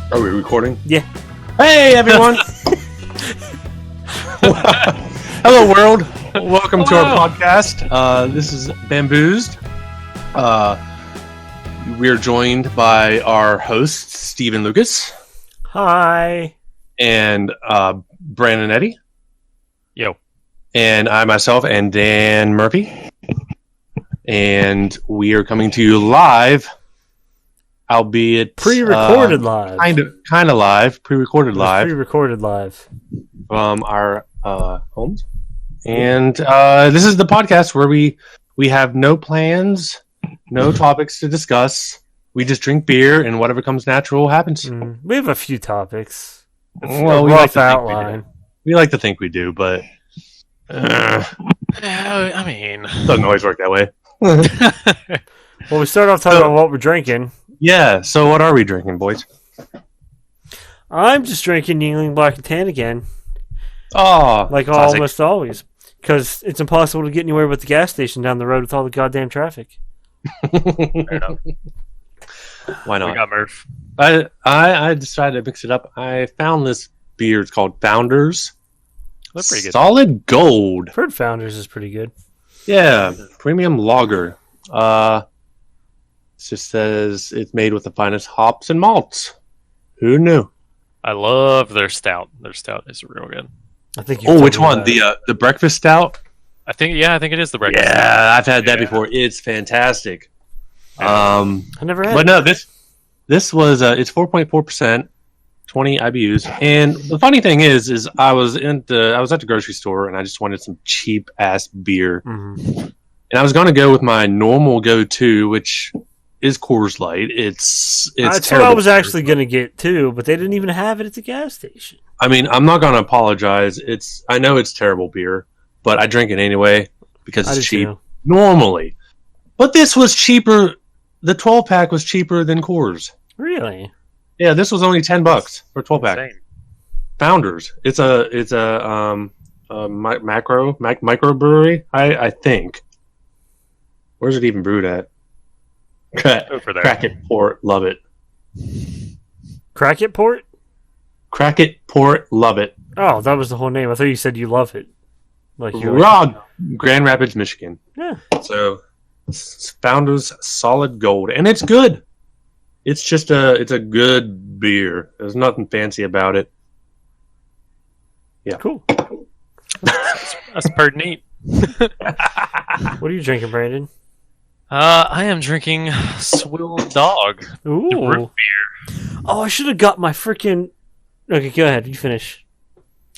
Are we recording? Yeah. Hey, everyone! Hello, world. Welcome to our podcast. This is Bamboozed. We're joined by our hosts, Stephen Lucas. Hi. And Brandon Eddy. Yo. And I myself and Dan Murphy. And we are coming to you live, albeit pre-recorded live. Kind of live, pre-recorded live. Pre-recorded live from our homes. And this is the podcast where we have no plans, no topics to discuss. We just drink beer and whatever comes natural happens. We have a few topics. Well, we like to outline. We like to think we do, but I mean, doesn't always work that way. Well, we start off talking about what we're drinking. Yeah, so what are we drinking, boys? I'm just drinking Yingling Black and Tan again. Oh, like classic. Almost always. Because it's impossible to get anywhere but the gas station down the road with all the goddamn traffic. Fair enough. Why not? We got Murph. I decided to mix it up. I found this beer. It's called Founders. That's pretty good. Solid Gold. I've heard Founders is pretty good. Yeah, premium lager. It just says it's made with the finest hops and malts. Who knew? I love their stout. Their stout is real good. I think. Which one? The breakfast stout? I think it is the breakfast. Yeah, I've had that before. It's fantastic. I never had. But no, this was it's 4.4%, 20 IBUs. And the funny thing is I was at the grocery store and I just wanted some cheap ass beer. Mm-hmm. And I was going to go with my normal go-to, which is Coors Light. It's That's what I was actually going to get too, but they didn't even have it at the gas station. I mean, I'm not going to apologize. I know it's terrible beer, but I drink it anyway because it's cheap normally. But this was cheaper. The 12-pack was cheaper than Coors. Really? Yeah, this was only $10 for a 12-pack. Founders. It's a microbrewery, I think. Where's it even brewed at? Over there. Crackit Port, love it. Crackit Port? Crackit Port, love it. Oh, that was the whole name. I thought you said you love it. Like Grand Rapids, Michigan. Yeah. So Founders Solid Gold, and it's good. It's just it's a good beer. There's nothing fancy about it. Yeah. Cool. That's pretty neat. What are you drinking, Brandon? I am drinking Swill Dog. Ooh. Root beer. Oh, I should have got my freaking. Okay, go ahead. You finish.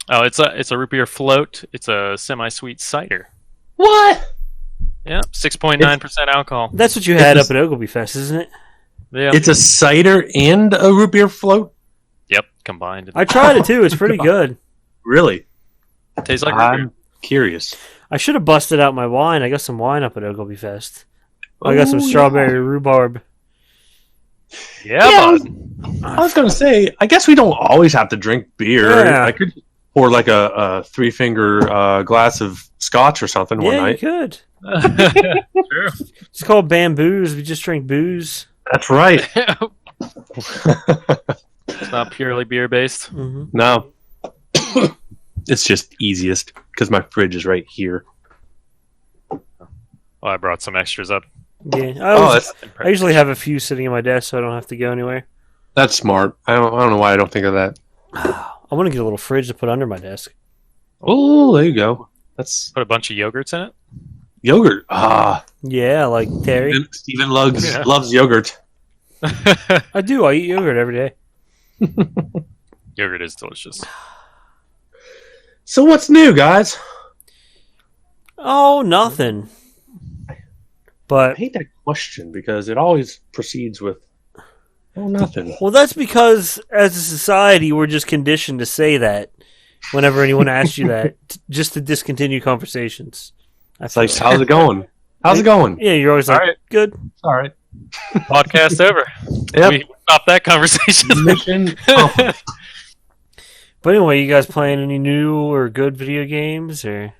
Oh, it's a root beer float. It's a semi-sweet cider. What? Yeah, 6.9% alcohol. That's what you had up at Ogilvy Fest, isn't it? Yeah. It's a cider and a root beer float? Yep, combined. I tried it too. It's pretty good. Really? It tastes like root beer. Curious. I should have busted out my wine. I got some wine up at Ogilvy Fest. I got some strawberry rhubarb. Yeah, bud. I was going to say, I guess we don't always have to drink beer. Yeah. I could pour like a three-finger glass of scotch or something one night. Yeah, you could. True. It's called Bamboozed. We just drink booze. That's right. It's not purely beer-based. Mm-hmm. No. It's just easiest because my fridge is right here. Well, I brought some extras up. Yeah, I usually have a few sitting in my desk so I don't have to go anywhere. That's smart. I don't know why I don't think of that. I want to get a little fridge to put under my desk. Oh, there you go. That's Put a bunch of yogurts in it. yogurt. Yeah, like Terry. Stephen loves yogurt. I do. I eat yogurt every day. Yogurt is delicious. So what's new, guys? Oh, nothing. I But hate that question because it always proceeds with, oh, nothing. well, that's because as a society, we're just conditioned to say that whenever anyone asks you that, just to discontinue conversations. It's like, how's it going? How's it going? Yeah, you're always like, All right. good. All right. Podcast over. Yep. We stopped that conversation. Mission accomplished. But anyway, you guys playing any new or good video games? Or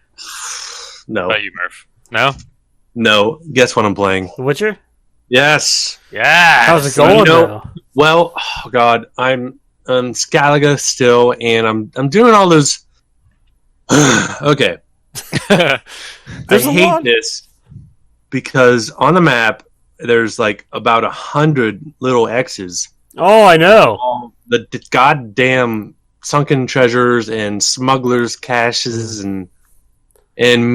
No. How about you, Murph? No? No. Guess what I'm playing? The Witcher? Yes. Yeah. How's it going though? Well, oh God, I'm Scalaga still, and I'm doing all those. Okay, I There's a hate lot. this because on the map there's like about 100 little X's. Oh, I know. All the goddamn sunken treasures and smugglers' caches and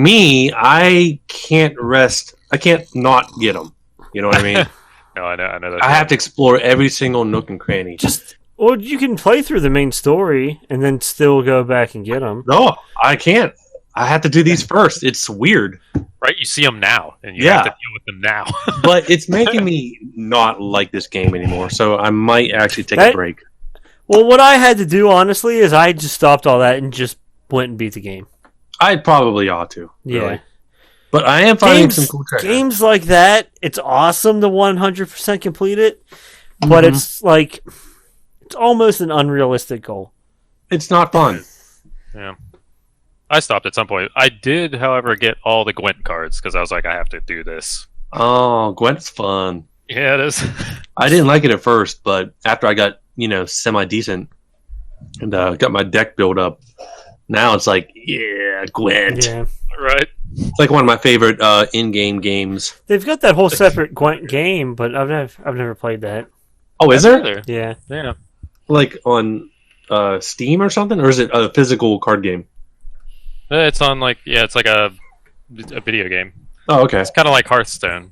me, I can't rest. I can't not get them. You know what I mean? No, I know that. I have to explore every single nook and cranny. Well, you can play through the main story and then still go back and get them. No, I can't. I have to do these first. It's weird. Right, you see them now, and you have to deal with them now. But it's making me not like this game anymore, so I might actually take a break. Well, what I had to do, honestly, is I just stopped all that and just went and beat the game. I probably ought to. Yeah. Really. But I am finding some cool treasure. Games like that, it's awesome to 100% complete it, but it's like, it's almost an unrealistic goal. It's not fun. Yeah. I stopped at some point. I did, however, get all the Gwent cards because I was like, I have to do this. Oh, Gwent's fun. Yeah, it is. I didn't like it at first, but after I got, semi-decent and got my deck built up, now it's like, yeah, Gwent. Yeah. Right. It's like one of my favorite in-game games. They've got that whole separate Gwent game, but I've never played that. Oh, is there? Yeah. Yeah. Like on Steam or something? Or is it a physical card game? It's on it's like a video game. Oh, okay. It's kind of like Hearthstone.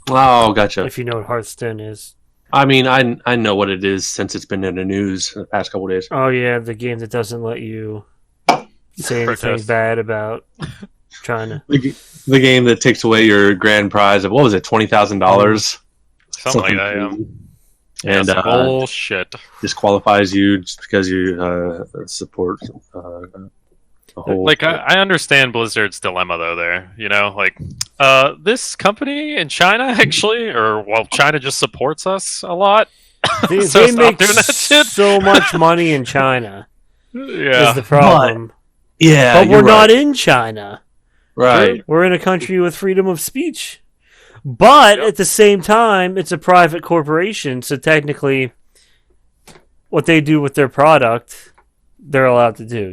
Oh, gotcha. If you know what Hearthstone is. I mean, I know what it is since it's been in the news the past couple of days. Oh, yeah, the game that doesn't let you say anything bad about China. The game that takes away your grand prize of, what was it, $20,000? Something like that, yeah. And bullshit. Disqualifies you just because you support the whole... Like, I understand Blizzard's dilemma, though, there. This company in China, actually, China just supports us a lot. They make doing that shit. So much money in China. Yeah. Is the problem. But we're not in China. Right. We're in a country with freedom of speech. But at the same time, it's a private corporation, so technically what they do with their product, they're allowed to do,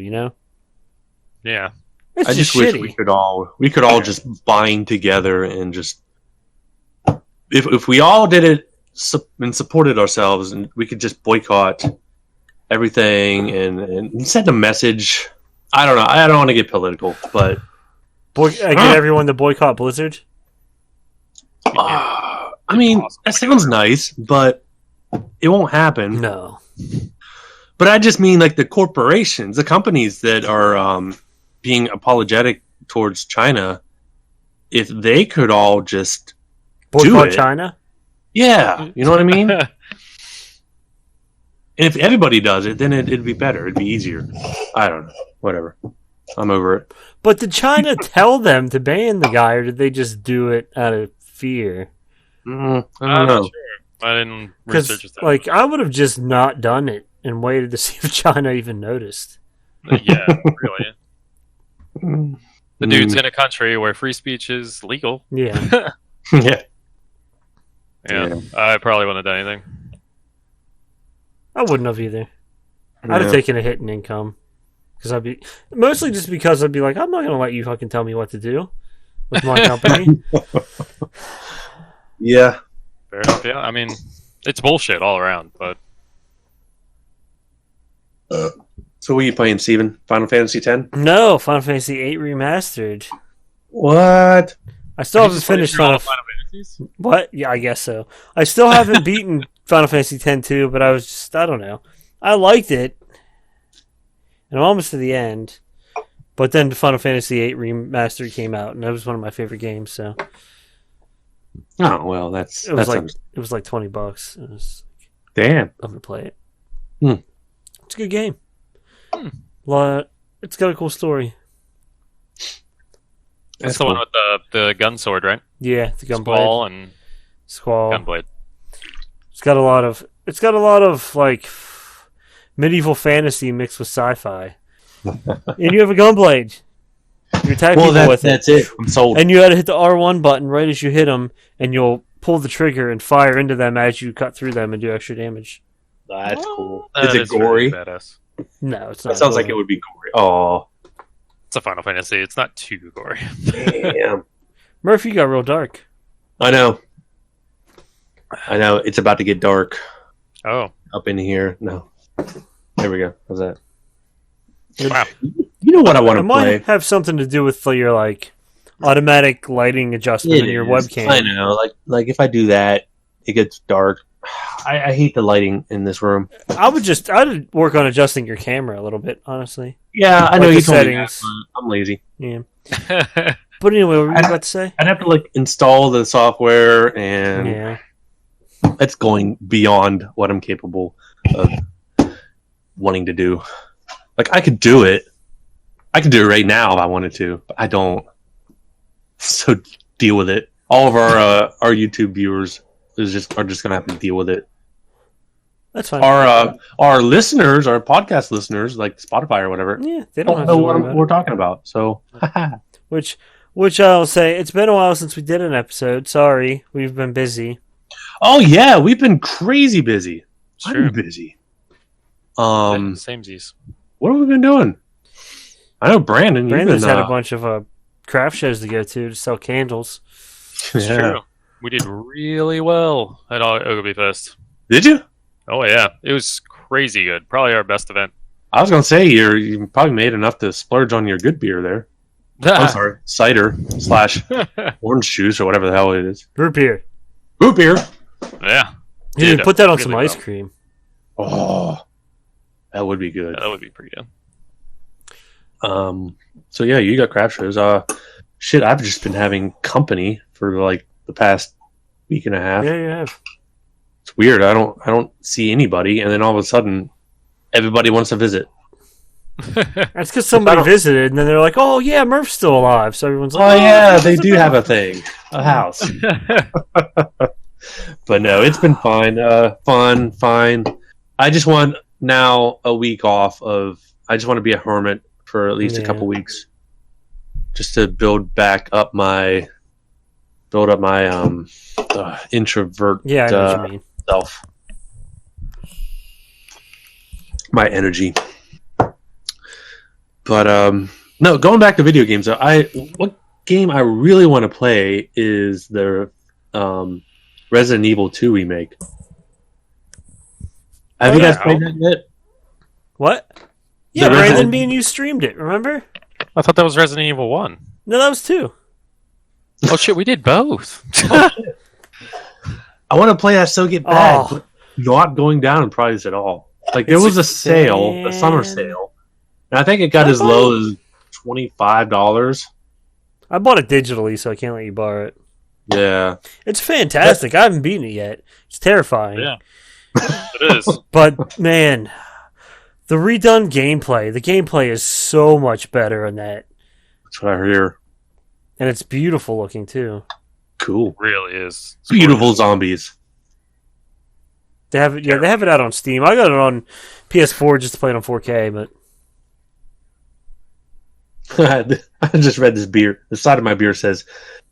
Yeah. It's I just shitty. wish we could all just bind together and just if we all did it and supported ourselves, and we could just boycott everything and send a message. I don't know. I don't want to get political, but get everyone to boycott Blizzard. I mean, that sounds nice, but it won't happen. No. But I just mean like the corporations, the companies that are being apologetic towards China, if they could all just boycott China? Yeah, you know what I mean? And if everybody does it, then it'd be better. It'd be easier. I don't know. Whatever. I'm over it. But did China tell them to ban the guy, or did they just do it out of fear? I don't know. Sure. I didn't research that. I would have just not done it and waited to see if China even noticed. Yeah, really. The dude's in a country where free speech is legal. Yeah. Yeah. Yeah. I probably wouldn't have done anything. I wouldn't have either. I'd have taken a hit in income. Mostly just because I'd be like, I'm not going to let you fucking tell me what to do with my company. Yeah. Fair enough, yeah. I mean, it's bullshit all around, but... So what are you playing, Steven? Final Fantasy X? No, Final Fantasy VIII Remastered. What? I still haven't finished Final Fantasies. What? Yeah, I guess so. I still haven't beaten Final Fantasy X-2, but I don't know. I liked it. And I'm almost to the end. But then Final Fantasy VIII Remastered came out, and that was one of my favorite games, so... Oh, well, it was like $20. It was damn. I'm gonna play it. Hmm. It's a good game. It's got a cool story. That's the one with the gun sword, right? Yeah, the gunblade. Squall and Gunblade. It's got a lot of like medieval fantasy mixed with sci-fi. And you have a gunblade. You attack people with it. That's it. I'm sold. And you got to hit the R1 button right as you hit them, and you'll pull the trigger and fire into them as you cut through them and do extra damage. That's cool. That Is it gory? really badass. No, it's not. That sounds gory. like it would be gory. Oh, It's a Final Fantasy. It's not too gory. damn. Murphy got real dark. I know. It's about to get dark Oh, up in here. No. There we go. How's that? wow. You know what I want It to might play? have something to do with your like automatic lighting adjustment in your is. webcam. I know. Like if I do that, it gets dark. I hate the lighting in this room. I'd work on adjusting your camera a little bit, honestly. Yeah, I know Like you the told me that, settings. but I'm lazy. Yeah. But anyway, what were you about to say? I'd have to like install the software, and Yeah. it's going beyond what I'm capable of wanting to do. Like I could do it. I could do it right now if I wanted to, but I don't. So deal with it. All of our YouTube viewers are just gonna have to deal with it. That's fine. Our listeners, our podcast listeners, like Spotify or whatever, Yeah, they don't don't have know to what worry about we're it. talking about. So Which I'll say, it's been a while since we did an episode. Sorry, we've been busy. oh yeah, we've been crazy busy. Sure. I'm busy. Samesies. What have we been doing? I know Brandon. Brandon's you've had been, a bunch of craft shows to go to sell candles. It's yeah. true. We did really well at Ogilvy Fest. Did you? Oh yeah, it was crazy good. Probably our best event. I was gonna say you probably made enough to splurge on your good beer there. I'm sorry, cider / orange juice or whatever the hell it is. Root beer. Root beer. Yeah. Dude, Did put that on really some ice well. cream. Oh, that would be good. Yeah, that would be pretty good. So yeah, you got craft shows. Shit, I've just been having company for like the past week and a half. Yeah, you have. It's weird. I don't see anybody, and then all of a sudden, everybody wants to visit. That's because somebody visited, and then they're like, "Oh yeah, Murph's still alive." So everyone's Oh like, yeah, they do have a thing, a house. But no, it's been fine. Fine. I just want now a week off of. I just want to be a hermit for at least a couple weeks, just to build up my introvert Yeah, I know what you mean. self, my energy. But no, going back to video games. What game I really want to play is the Resident Evil 2 remake. Have you guys played that yet? What? Yeah, The Brandon, Resident- me and you streamed it. Remember? I thought that was Resident Evil 1. No, that was 2. Oh shit, we did both. I want to play that so get bad. Oh. But not going down in price at all. Like there was a sale, a summer fan. sale, and I think it got as low as $25. I bought it digitally, so I can't let you borrow it. Yeah. It's fantastic. I haven't beaten it yet. It's terrifying. Yeah. It is. But man, the redone gameplay. The gameplay is so much better in that, That's what I hear. and it's beautiful looking too. Cool. Really is. It's Beautiful zombies. They have it. Yeah, they have it out on Steam. I got it on PS4 just to play it on 4K. But I just read this beer. The side of my beer says,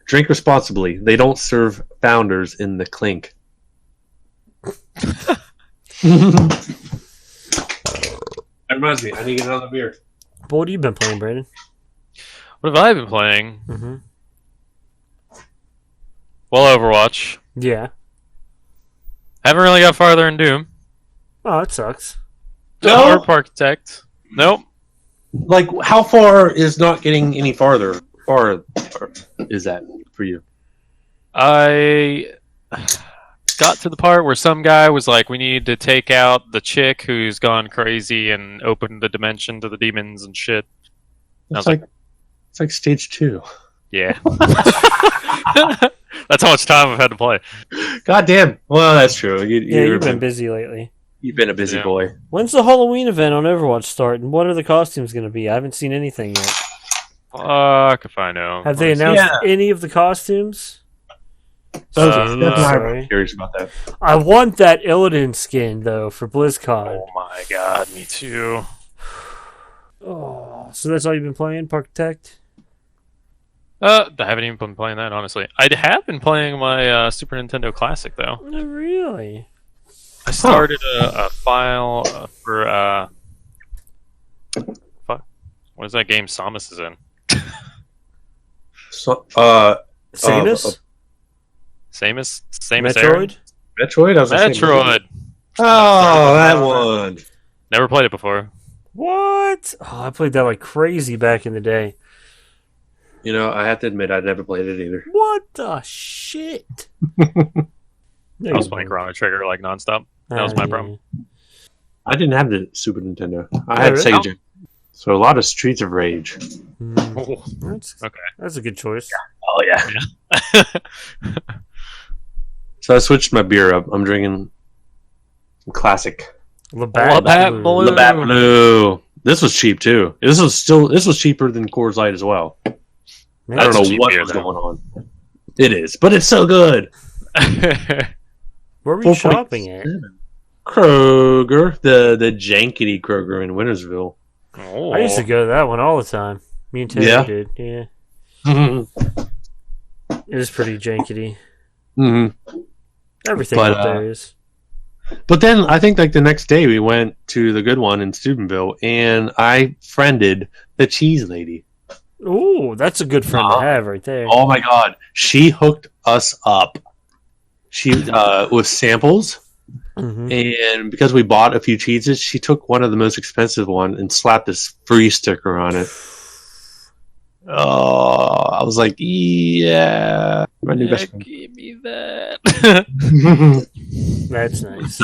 "Drink responsibly. They don't serve founders in the clink." That reminds me. I need another beer. what have you been playing, Brandon? What have I been playing? Mm-hmm. Well, Overwatch. Yeah. Haven't really got farther in Doom. Oh, that sucks. No? Or Architect. Nope. Like, how far is not getting any farther? Or is that for you? I got to the part where some guy was like, we need to take out the chick who's gone crazy and open the dimension to the demons and shit. I was It's like stage 2. Yeah. That's how much time I've had to play. God damn. Well, that's true. You've been busy lately. You've been a busy Yeah. boy. When's the Halloween event on Overwatch start, and what are the costumes going to be? I haven't seen anything yet. Fuck if I know. Have they announced any of the costumes? So Uh, I'm curious about that. I want that Illidan skin though for BlizzCon. Oh my god, me too. Oh, so that's all you've been playing, Architect? I haven't even been playing that, honestly. I have been playing my Super Nintendo Classic, though. Oh, really? I started a file for fuck. What is that game Samus is in? So, Samus? Samus Metroid? Aran? Metroid? I was gonna say Metroid. Oh, that one. Never played it before. What? Oh, I played that like crazy back in the day. You know, I have to admit, I never played it either. What the shit? I was playing Chrono Trigger like nonstop. That was my problem. I didn't have the Super Nintendo. I had really? Sega. Gen. So a lot of Streets of Rage. Okay. That's a good choice. Oh, yeah. So I switched my beer up. I'm drinking some classic. Labatt Blue. Labatt Blue. This was cheap, too. This was cheaper than Coors Light as well. Man, I don't That's a know cheap what beer, was though. going on. It is, but it's so good. Where were you shopping at? Kroger, the jankety Kroger in Wintersville. Oh. I used to go to that one all the time. Me and Terry Yeah? did. Yeah, Mm-hmm. it was pretty jankety. Mm-hmm. Everything But, up there is. But then I think like the next day we went to the good one in Steubenville, and I friended the cheese lady. Ooh, that's a good friend to have right there. Oh my god, she hooked us up. She with samples, Mhm. and because we bought a few cheeses, she took one of the most expensive one and slapped this free sticker on it. Oh, I was like, yeah, my new best friend. Give me that. That's nice.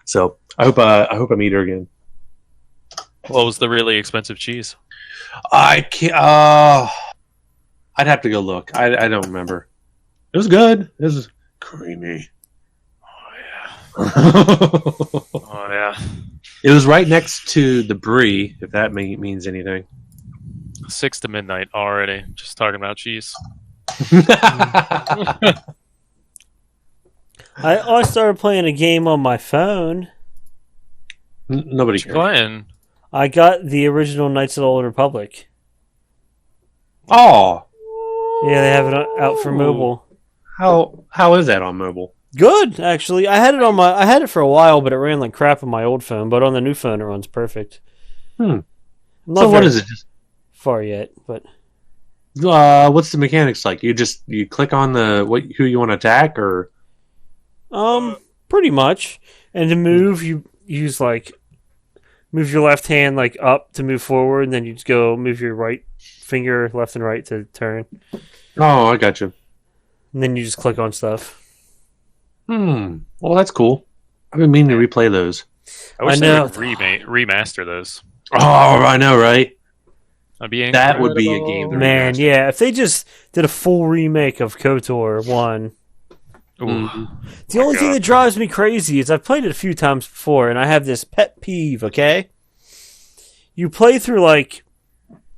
So I hope I meet her again. What was the really expensive cheese? I can't. I'd have to go look. I don't remember. It was good. It was creamy. Oh yeah. It was right next to the Brie, if that means anything. 6 to midnight already. Just talking about cheese. I started playing a game on my phone. Nobody What you cares. playing? I got the original Knights of the Old Republic. Oh, Yeah, they have it out for mobile. how is that on mobile? Good, actually. I had it for a while, but it ran like crap on my old phone. But on the new phone, it runs perfect. Hmm. I'm not So what very is it? far yet, but What's the mechanics like? You click on who you want to attack, or pretty much. And to move, you use move your left hand like up to move forward, and then you just go move your right finger left and right to turn, oh, I got you. and then you just click on stuff. Well, that's cool. I've been meaning to replay those. I wish I they know. would remaster those. Oh, I know, right? That'd be That would be a incredible. game to Man, remaster. yeah, if they just did a full remake of KOTOR 1. Ooh. The only thing that drives me crazy is I've played it a few times before, and I have this pet peeve, okay? You play through,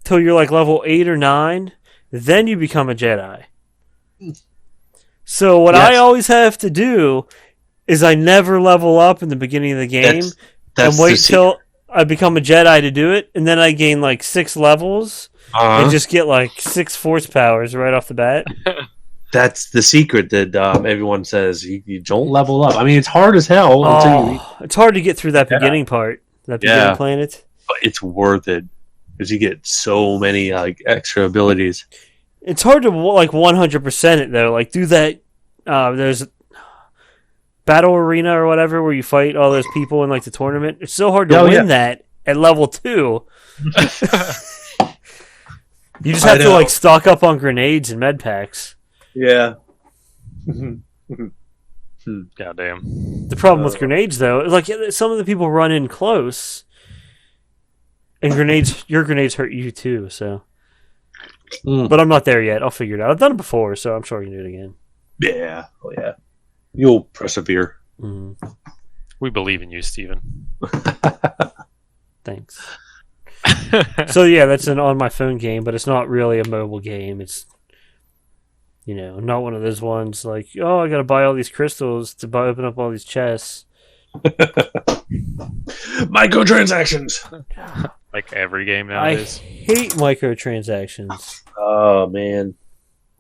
till you're, level 8 or 9, then you become a Jedi. So what I Yes. always have to do is I never level up in the beginning of the game That's and wait the till I become a Jedi to do it, and then I gain, 6 levels and just get, 6 force powers right off the bat. That's the secret that everyone says. You don't level up. I mean, it's hard as hell until you It's hard to get through that Yeah. beginning part, that Yeah. beginning planet. but it's worth it because you get so many extra abilities. It's hard to 100% it though. Do that. There's battle arena or whatever where you fight all those people in the tournament. It's so hard to win that at level 2. You just have I know. to stock up on grenades and med packs. Yeah. Goddamn. The problem with grenades though is some of the people run in close, and your grenades hurt you too. So, but I'm not there yet. I'll figure it out. I've done it before, so I'm sure I can do it again. Yeah. Oh yeah. You'll persevere. Mm, We believe in you, Steven. thanks. So yeah, that's an on my phone game, but it's not really a mobile game. It's not one of those ones I got to buy all these crystals to open up all these chests. Microtransactions. Like every game I nowadays. hate microtransactions. Oh man.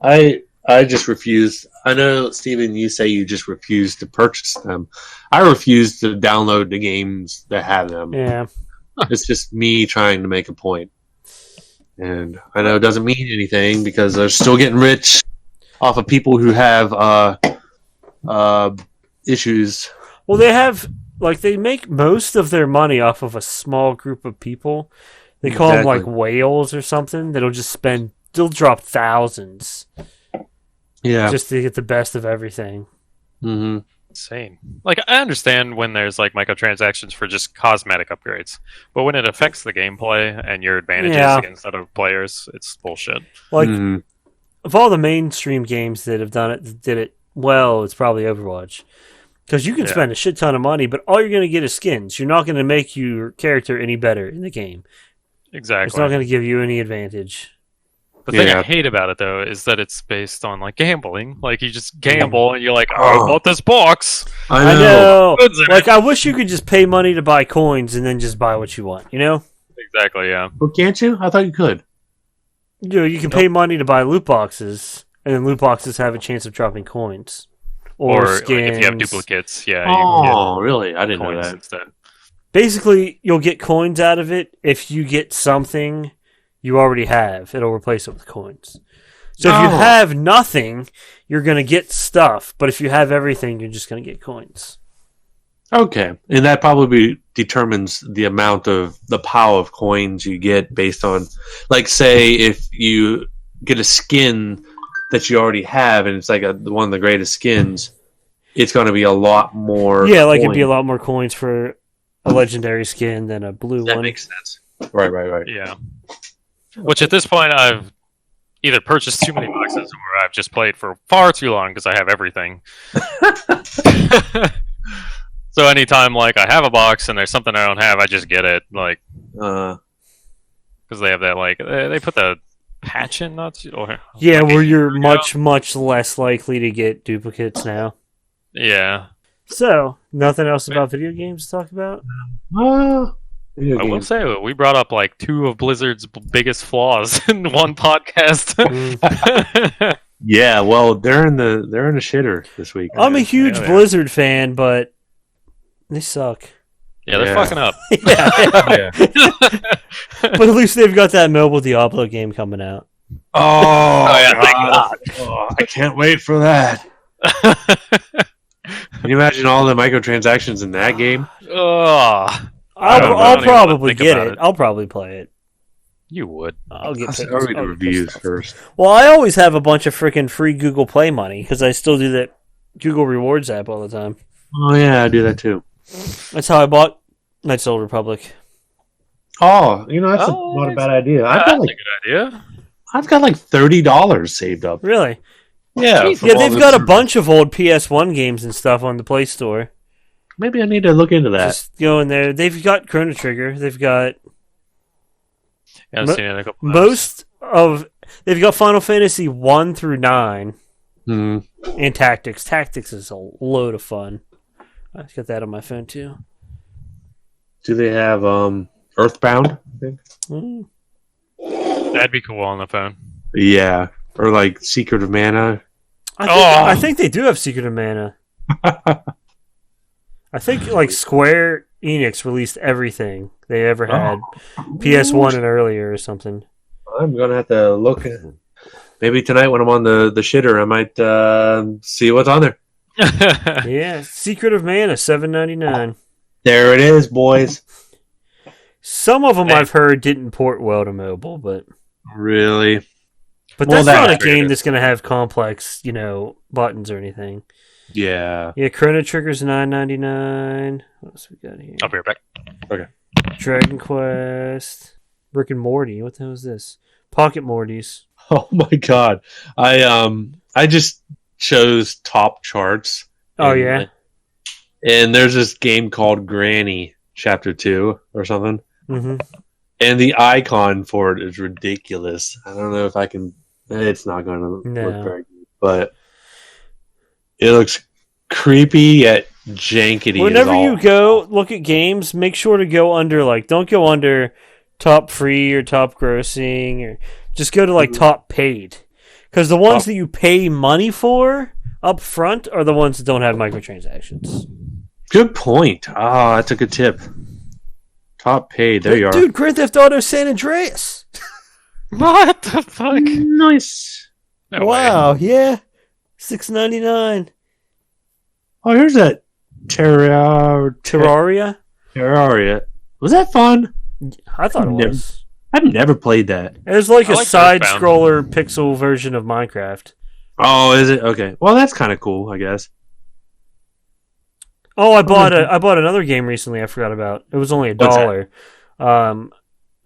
I just refuse. I know, Steven, you say you just refuse to purchase them. I refuse to download the games that have them. Yeah. It's just me trying to make a point. And I know it doesn't mean anything because they're still getting rich off of people who have issues. Well, they have, like, they make most of their money off of a small group of people. They call them, like, whales or something. They'll drop thousands. Yeah. Just to get the best of everything. Mm-hmm. Insane. Like, I understand when there's like microtransactions for just cosmetic upgrades, but when it affects the gameplay and your advantages against other players, it's bullshit. Like, of all the mainstream games that have did it well, it's probably Overwatch. Because you can spend a shit ton of money, but all you're going to get is skins. You're not going to make your character any better in the game. Exactly. It's not going to give you any advantage. The thing I hate about it, though, is that it's based on, like, gambling. Like, you just gamble, and you're like, I bought this box. I know. Like, I wish you could just pay money to buy coins and then just buy what you want, you know? Exactly, yeah. Well, can't you? I thought you could. You know, you can pay money to buy loot boxes, and then loot boxes have a chance of dropping coins. Or skins. Like, if you have duplicates, you can get really? I didn't know that. Instead. Basically, you'll get coins out of it if you get something you already have. It'll replace it with coins. So if you have nothing, you're going to get stuff. But if you have everything, you're just going to get coins. Okay. And that probably determines the amount of the pile of coins you get based on, like, say, if you get a skin that you already have and it's like one of the greatest skins, it's going to be a lot more. Yeah, like it'd be a lot more coins for a legendary skin than a blue one. That makes sense. Right. Yeah. Which at this point, I've either purchased too many boxes or I've just played for far too long because I have everything. So anytime, like, I have a box and there's something I don't have, I just get it. Like, because they have that, like, they put the patch in, where you're much less likely to get duplicates now. Yeah. So, nothing else about video games to talk about? I will say we brought up like two of Blizzard's biggest flaws in one podcast. Yeah, well, they're in the shitter this week. I'm a huge Blizzard fan, but they suck. Yeah, they're fucking up. But at least they've got that mobile Diablo game coming out. God. I can't wait for that. Can you imagine all the microtransactions in that game? I'll probably get it. I'll probably play it. You would. I'll read the reviews first. Well, I always have a bunch of freaking free Google Play money because I still do that Google Rewards app all the time. Oh, yeah, I do that too. That's how I bought Knights of the Old Republic. Oh, that's not a bad idea. That's a good idea. I've got like $30 saved up. Really? Yeah. Yeah, they've got a bunch of old PS1 games and stuff on the Play Store. Maybe I need to look into that. Just go in there. They've got Chrono Trigger. They've got I've seen it in a couple times. They've got Final Fantasy 1 through 9 and Tactics. Tactics is a load of fun. I've got that on my phone too. Do they have Earthbound? I think. That'd be cool on the phone. Yeah, or like Secret of Mana. I think they do have Secret of Mana. I think like Square Enix released everything they ever had, PS1 and earlier or something. I'm gonna have to look. Maybe tonight when I'm on the shitter, I might see what's on there. Yeah, Secret of Mana, $7.99. There it is, boys. Some of them I've heard didn't port well to mobile, but really, that's not a game that's going to have complex, buttons or anything. Yeah. Yeah, Chrono Trigger's $9.99. What else we got here? I'll be right back. Okay. Dragon Quest, Rick and Morty. What the hell is this? Pocket Mortys. Oh my god! I just chose top charts. Oh yeah. And there's this game called Granny Chapter 2 or something. Mm-hmm. And the icon for it is ridiculous. I don't know if I can. It's not going to look very good, but it looks creepy yet jankety. Whenever you go look at games, make sure to go under don't go under top free or top grossing, or just go to top paid. Because the ones that you pay money for up front are the ones that don't have microtransactions. Good point. Ah, that's a good tip. Top paid. There you are. Dude, Grand Theft Auto San Andreas. What the fuck? Nice. No Wow, way. yeah. $6.99. Oh, here's that Terraria? Terraria. Was that fun? I thought it Never- was. I've never played that. It was like I a like side-scroller pixel version of Minecraft. Oh, is it? Okay. Well, that's kind of cool, I guess. Oh, I bought another game recently I forgot about. It was only What's $1.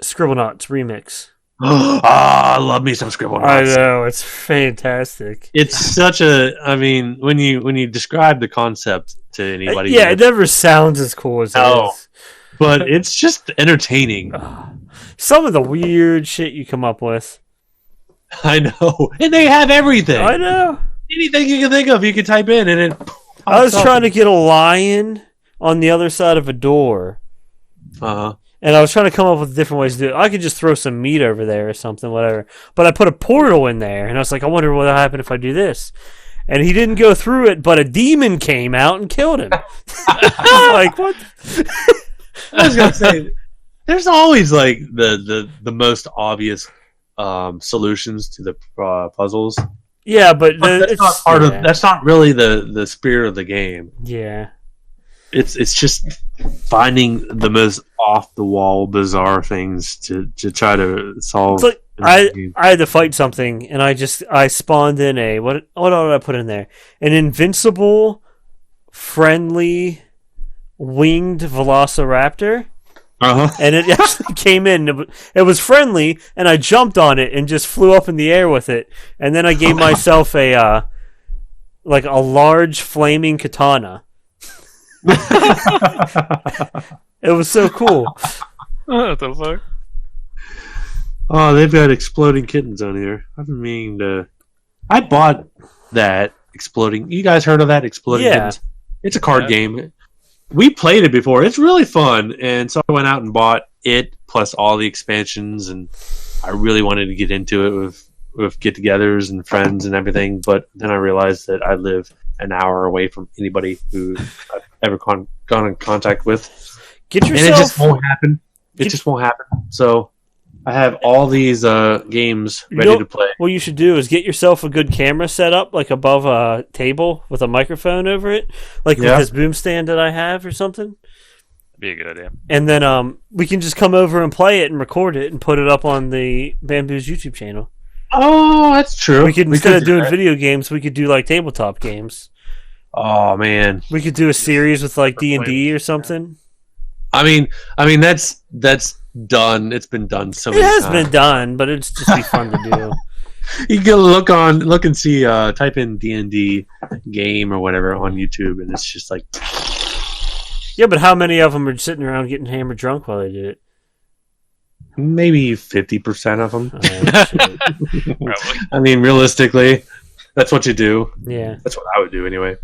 Scribblenauts Remix. I love me some Scribblenauts. I know, it's fantastic. It's such a. I mean, when you describe the concept to anybody, Yeah, it never sounds as cool as it No. is. but it's just entertaining. Some of the weird shit you come up with. I know, and they have everything. I know. Anything you can think of, you can type in, and it. I was trying to get a lion on the other side of a door, and I was trying to come up with different ways to do it. I could just throw some meat over there or something, whatever. But I put a portal in there, and I was like, I wonder what will happen if I do this. And he didn't go through it, but a demon came out and killed him. I was like, what? I was gonna say, there's always like the most obvious solutions to the puzzles. Yeah, but That's it's not part of. That's not really the spirit of the game. Yeah. It's just finding the most off the wall, bizarre things to try to solve. It's like I had to fight something, and I spawned in a what did I put in there? An invincible, friendly, winged velociraptor. And it actually came in. It was friendly, and I jumped on it and just flew up in the air with it. And then I gave myself a large flaming katana. It was so cool. What the fuck? Oh, they've got exploding kittens on here. I've been meaning to. I bought that exploding. You guys heard of that exploding kittens? It's a card game. We played it before. It's really fun, and so I went out and bought it plus all the expansions, and I really wanted to get into it with get-togethers and friends and everything. But then I realized that I live an hour away from anybody who I've ever gone in contact with, And it just won't happen. It just won't happen. So I have all these games ready to play. What you should do is get yourself a good camera set up, like above a table with a microphone over it, like with this boom stand that I have or something. That'd be a good idea. And then we can just come over and play it and record it and put it up on the Bamboozed YouTube channel. Oh, that's true. We could instead of doing video games, we could do like tabletop games. Oh man, we could do a series with like D&D or something. I mean that's done. It's been done so many times. It has been done, but it's just be fun to do. You can look and see. Type in D&D game or whatever on YouTube, and it's just like. Yeah, but how many of them are sitting around getting hammered drunk while they do it? Maybe 50% of them. Probably. I mean, realistically, that's what you do. Yeah, that's what I would do anyway.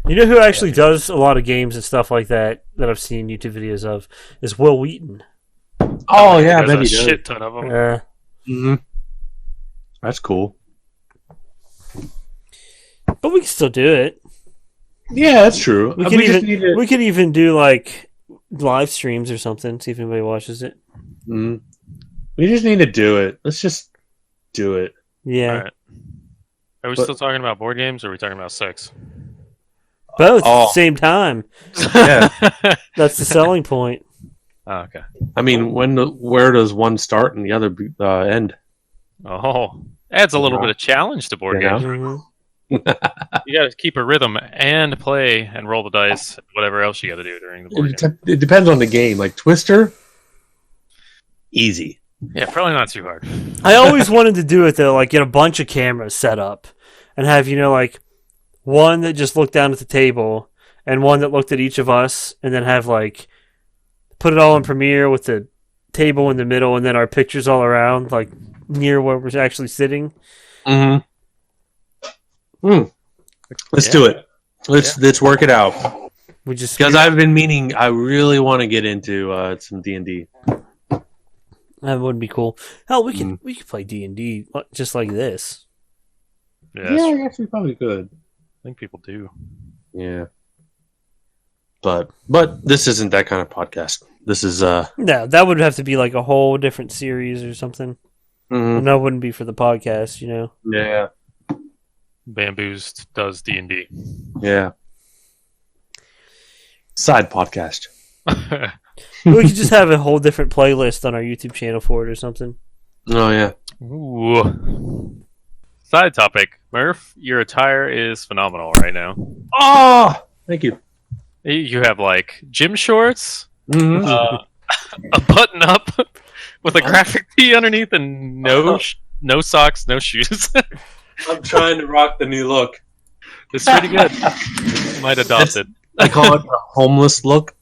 You know who actually does a lot of games and stuff like that I've seen YouTube videos of is Will Wheaton. Oh yeah, there's maybe a shit ton of them. Mm-hmm. That's cool. But we can still do it. Yeah, that's true. We could even do like live streams or something. See if anybody watches it. Mm-hmm. We just need to do it. Let's just do it. Yeah. All right. Are we still talking about board games, or are we talking about sex? Both at the same time. Yeah, that's the selling point. Oh, okay. I mean, where does one start and the other end? Oh, adds a little bit of challenge to board games. Mm-hmm. You got to keep a rhythm and play and roll the dice, whatever else you got to do during the board game. It depends on the game. Like Twister, easy. Yeah, probably not too hard. I always wanted to do it though, like get a bunch of cameras set up and have like one that just looked down at the table and one that looked at each of us, and then have like put it all in Premiere with the table in the middle and then our pictures all around, like near where we're actually sitting. Mm-hmm. Let's do it. Let's work it out. Because I've been meaning, I really want to get into some D&D. That would be cool. Hell, we could play D&D just like this. Yeah, I guess we probably could. I think people do. Yeah. But this isn't that kind of podcast. This is No, that would have to be like a whole different series or something. And that wouldn't be for the podcast, you know. Yeah. Bamboozed does D&D. Yeah. Side podcast. We could just have a whole different playlist on our YouTube channel for it or something. Oh yeah. Ooh. Side topic. Murph, your attire is phenomenal right now. Oh, thank you. You have like gym shorts, Mm-hmm. a button up with a graphic tee underneath, and no socks, no shoes. I'm trying to rock the new look. It's pretty good. Might adopt it. I call it the homeless look.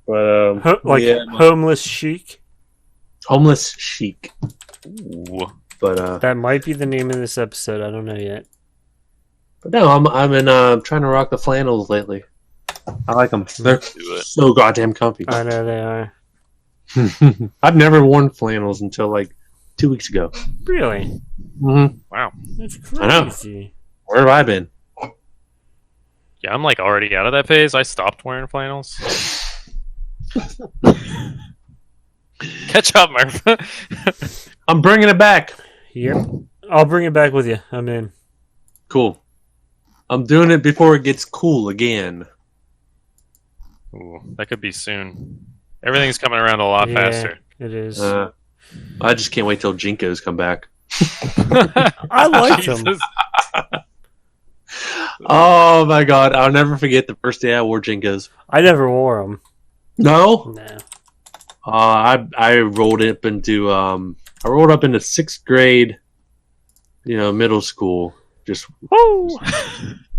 But homeless chic. Homeless chic. Ooh. But that might be the name of this episode. I don't know yet. But no, I'm in trying to rock the flannels lately. I like them. They're so goddamn comfy. I know they are. I've never worn flannels until like 2 weeks ago. Really? Mm-hmm. Wow. That's crazy. I know. Where have I been? Yeah, I'm like already out of that phase. I stopped wearing flannels. Catch up, Murph. I'm bringing it back. Yep. I'll bring it back with you. I'm in. Cool. I'm doing it before it gets cool again. Ooh, that could be soon. Everything's coming around a lot faster. It is. I just can't wait till Jinkos come back. I like them. Oh my god, I'll never forget the first day I wore Jinkos. I never wore them. No? No. I rolled up into sixth grade, middle school, just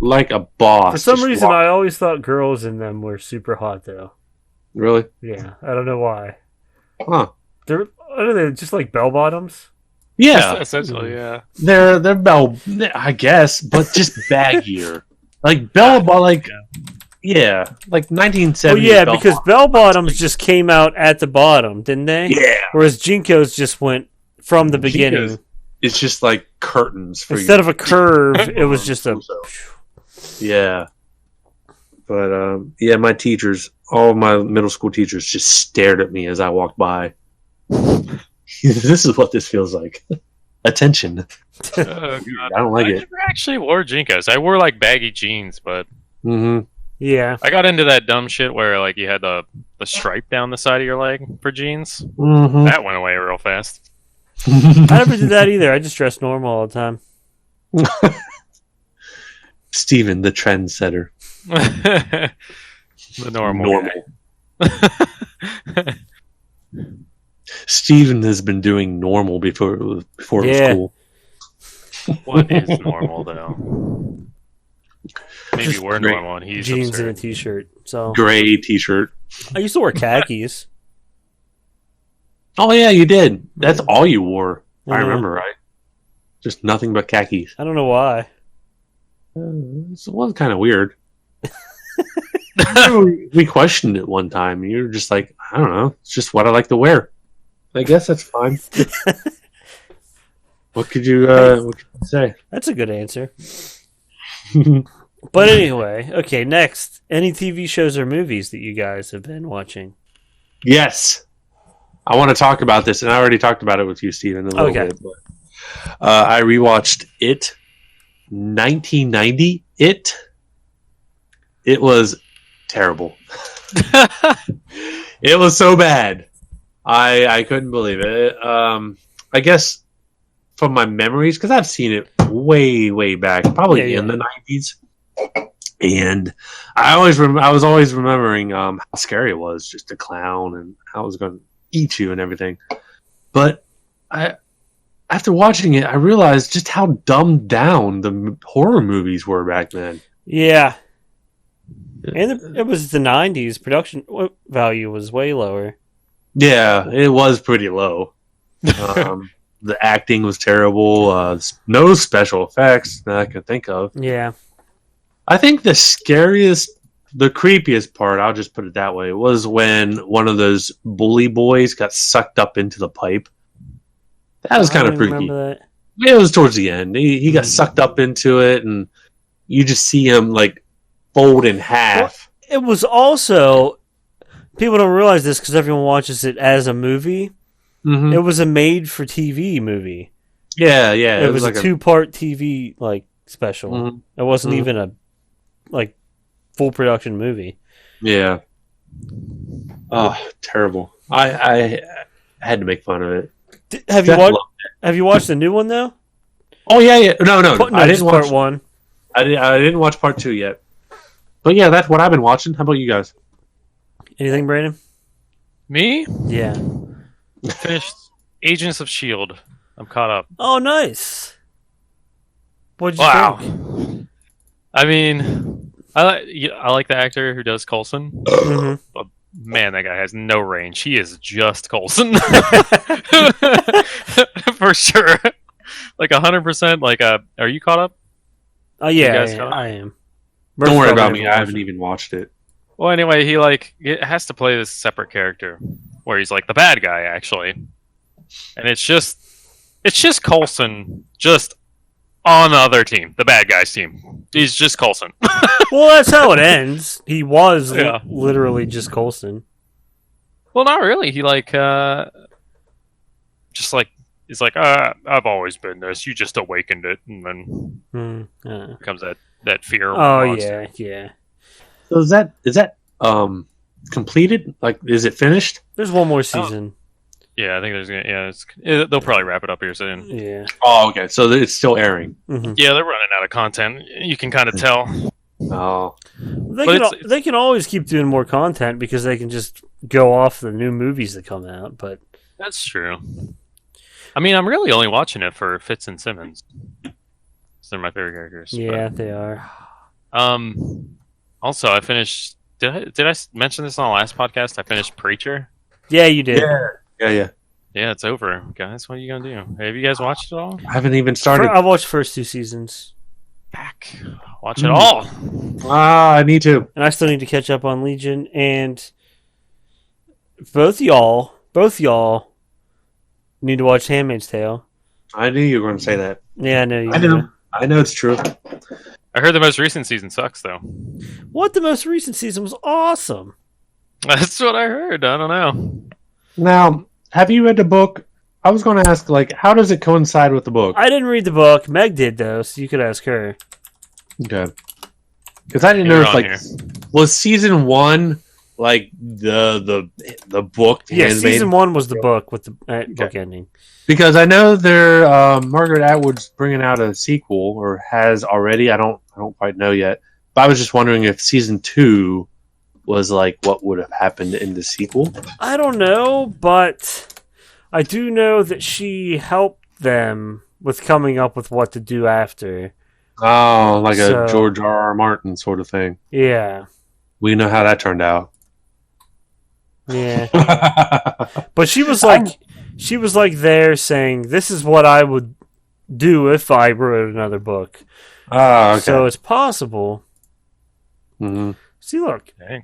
like a boss. For some reason, I always thought girls in them were super hot, though. Really? Yeah, I don't know why. Huh? Are they just like bell bottoms? Yeah, essentially, yeah. They're bell, I guess, but just baggier. Like bell, like 1970s. Well, yeah, because bell bottoms just came out at the bottom, didn't they? Yeah. Whereas Jinkos just went from the beginning. Jinkos, it's just like curtains for instead of a curve. It was just a. Yeah. But my teachers, all of my middle school teachers, just stared at me as I walked by. This is what this feels like. Attention. Oh, God. I don't like it. I never actually wore Jinkos. I wore like baggy jeans, but yeah, I got into that dumb shit where like you had the stripe down the side of your leg for jeans. Mm-hmm. That went away real fast. I never did that either. I just dressed normal all the time. Steven, the trendsetter. The normal. Steven has been doing normal before it was cool. What is normal though? Maybe Just we're normal and he's jeans absurd. and a t-shirt. So gray t-shirt. I used to wear khakis. Oh yeah, you did. That's all you wore. Yeah. I remember, right? Just nothing but khakis. I don't know why. It was kind of weird. We questioned it one time. You were just like, I don't know. It's just what I like to wear. I guess that's fine. What could you say? That's a good answer. But anyway, okay, next. Any TV shows or movies that you guys have been watching? Yes. I want to talk about this, and I already talked about it with you, Steven, a little bit. But, I rewatched It. 1990 It. It was terrible. It was so bad. I couldn't believe it. I guess from my memories, because I've seen it way back, probably in the 90s, and I was always remembering how scary it was, just a clown and how it was going to eat you and everything. But after watching it, I realized just how dumbed down the horror movies were back then. Yeah. And it was the 90s. Production value was way lower. Yeah, it was pretty low. The acting was terrible. No special effects that I could think of. Yeah. I think the creepiest part, I'll just put it that way, was when one of those bully boys got sucked up into the pipe. That was kind of freaky. It was towards the end. He got sucked up into it, and you just see him like fold in half. It was also, people don't realize this because everyone watches it as a movie. Mm-hmm. It was a made-for-TV movie. Yeah. It was like a 2-part TV like special. Mm-hmm. It wasn't even a like full production movie. Yeah. Oh, terrible! I had to make fun of it. Have you watched the new one though? Oh yeah. No, I didn't watch part 1. I didn't watch part 2 yet. But yeah, that's what I've been watching. How about you guys? Anything, Brandon? Me? Yeah. Finished Agents of S.H.I.E.L.D. I'm caught up. Oh, nice. What'd you think? I mean, I like the actor who does Coulson. Mm-hmm. But man, that guy has no range. He is just Coulson. For sure. Like 100%. Like, are you caught up? Oh, yeah, guys I am. Don't worry about me. I haven't even watched it. Well, anyway, he it has to play this separate character where he's like the bad guy, actually. And it's just Coulson just on the other team, the bad guy's team. He's just Coulson. Well, that's how it ends. He was literally just Coulson. Well, not really. He just like he's like, I've always been this. You just awakened it, and then becomes that fear. Oh monster. yeah. So is that completed? Like, is it finished? There's one more season. Yeah, I think they'll probably wrap it up here soon. Yeah. Oh, okay. So it's still airing. Mm-hmm. Yeah, they're running out of content. You can kind of tell. Oh, They can always keep doing more content because they can just go off the new movies that come out. But that's true. I mean, I'm really only watching it for Fitz and Simmons. They're my favorite characters. Yeah, they are. Also, I finished. Did I mention this on the last podcast? I finished Preacher. Yeah, you did. Yeah. Yeah, it's over, guys. What are you gonna do? Have you guys watched it all? I haven't even started. I watched the first 2 seasons. Back. Watch it all. I need to. And I still need to catch up on Legion. And both y'all need to watch Handmaid's Tale. I knew you were going to say that. Yeah, I know you. I know it's true. I heard the most recent season sucks, though. What? The most recent season was awesome. That's what I heard. I don't know. Now, have you read the book? I was going to ask, like, how does it coincide with the book? I didn't read the book. Meg did, though, so you could ask her. Okay. Because I didn't know if, like, was season 1 like the book? Yeah, season 1 was the book with the book ending. Because I know Margaret Atwood's bringing out a sequel, or has already. I don't quite know yet. But I was just wondering if season 2 was like what would have happened in the sequel. I don't know, but I do know that she helped them with coming up with what to do after. Oh, like a George R.R. Martin sort of thing. Yeah. We know how that turned out. Yeah. But she was like there saying, this is what I would do if I wrote another book. Oh, okay. So it's possible. Mm-hmm. See, look. Dang.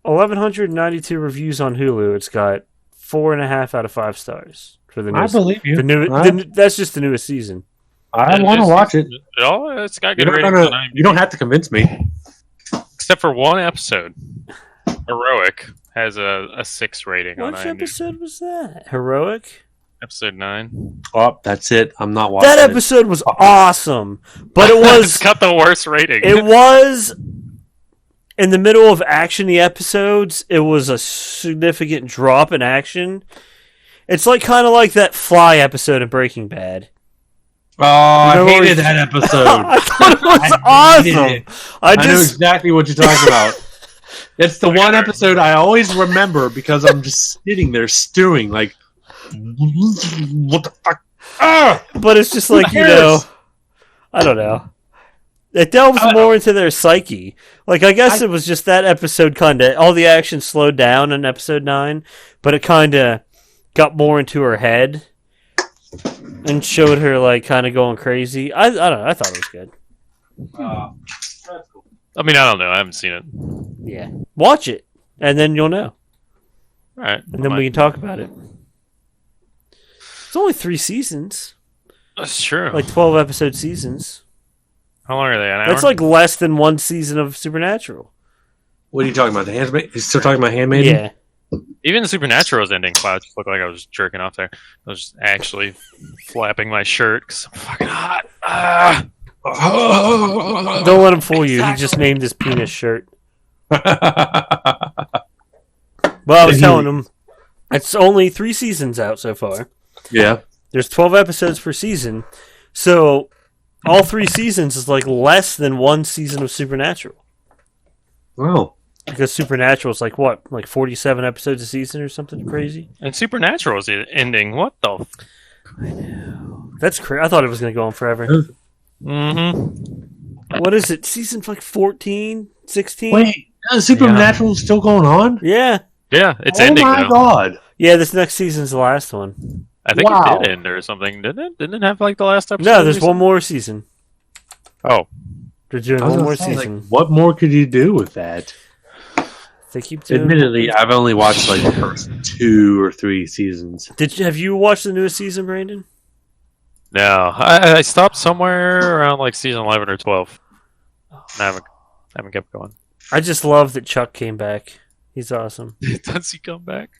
1,192 reviews on Hulu. It's got 4.5 out of 5 stars for the newest. I believe you. That's just the newest season. I want to watch it. It's got good ratings. You don't have to convince me. Except for one episode. Heroic has a 6 rating on IMDb. Which episode was that? Heroic? Episode 9. Oh, that's it. I'm not watching that episode was awesome. But it was... It's got the worst rating. It was... In the middle of action, the episodes, it was a significant drop in action. It's like kind of like that Fly episode of Breaking Bad. Oh, I hated that episode. I thought it was awesome. I know exactly what you're talking about. It's the one episode I always remember because I'm just sitting there stewing like, what the fuck? Ah! But it's just like, I don't know. It delves more into their psyche. Like, I guess it was just that episode kind of... All the action slowed down in episode 9, but it kind of got more into her head and showed her, like, kind of going crazy. I don't know. I thought it was good. I mean, I don't know. I haven't seen it. Yeah. Watch it, and then you'll know. All right. And then we can talk about it. It's only 3 seasons. That's true. Like 12-episode seasons. How long are they? An hour? That's like less than one season of Supernatural. What are you talking about? The Handmaid? You still talking about Handmaid? Yeah. Even the Supernatural's ending cloud just looked like I was jerking off there. I was just actually flapping my shirt because I'm fucking hot. Don't let him fool you. He just named his penis shirt. Well, I was telling him it's only 3 seasons out so far. Yeah. There's 12 episodes per season. So all 3 seasons is like less than one season of Supernatural. Wow. Because Supernatural is like what? Like 47 episodes a season or something crazy? And Supernatural's ending. What the? I know. That's crazy. I thought it was going to go on forever. Mm-hmm. What is it? Season like 14? 16? Wait, Supernatural's still going on? Yeah. Yeah, it's ending. Oh my though. god. Yeah, this next season's the last one. I think Wow. it did end or something, didn't it? Didn't it have like the last episode? No, there's one more season. Oh, They're doing I was one gonna more say, season. like, what more could you do with that? They keep doing. Admittedly, I've only watched like the first 2 or 3 seasons. Have you watched the newest season, Brandon? no. I stopped somewhere around like season 11 or 12. I haven't kept going. I just love that Chuck came back. He's awesome. Does he come back?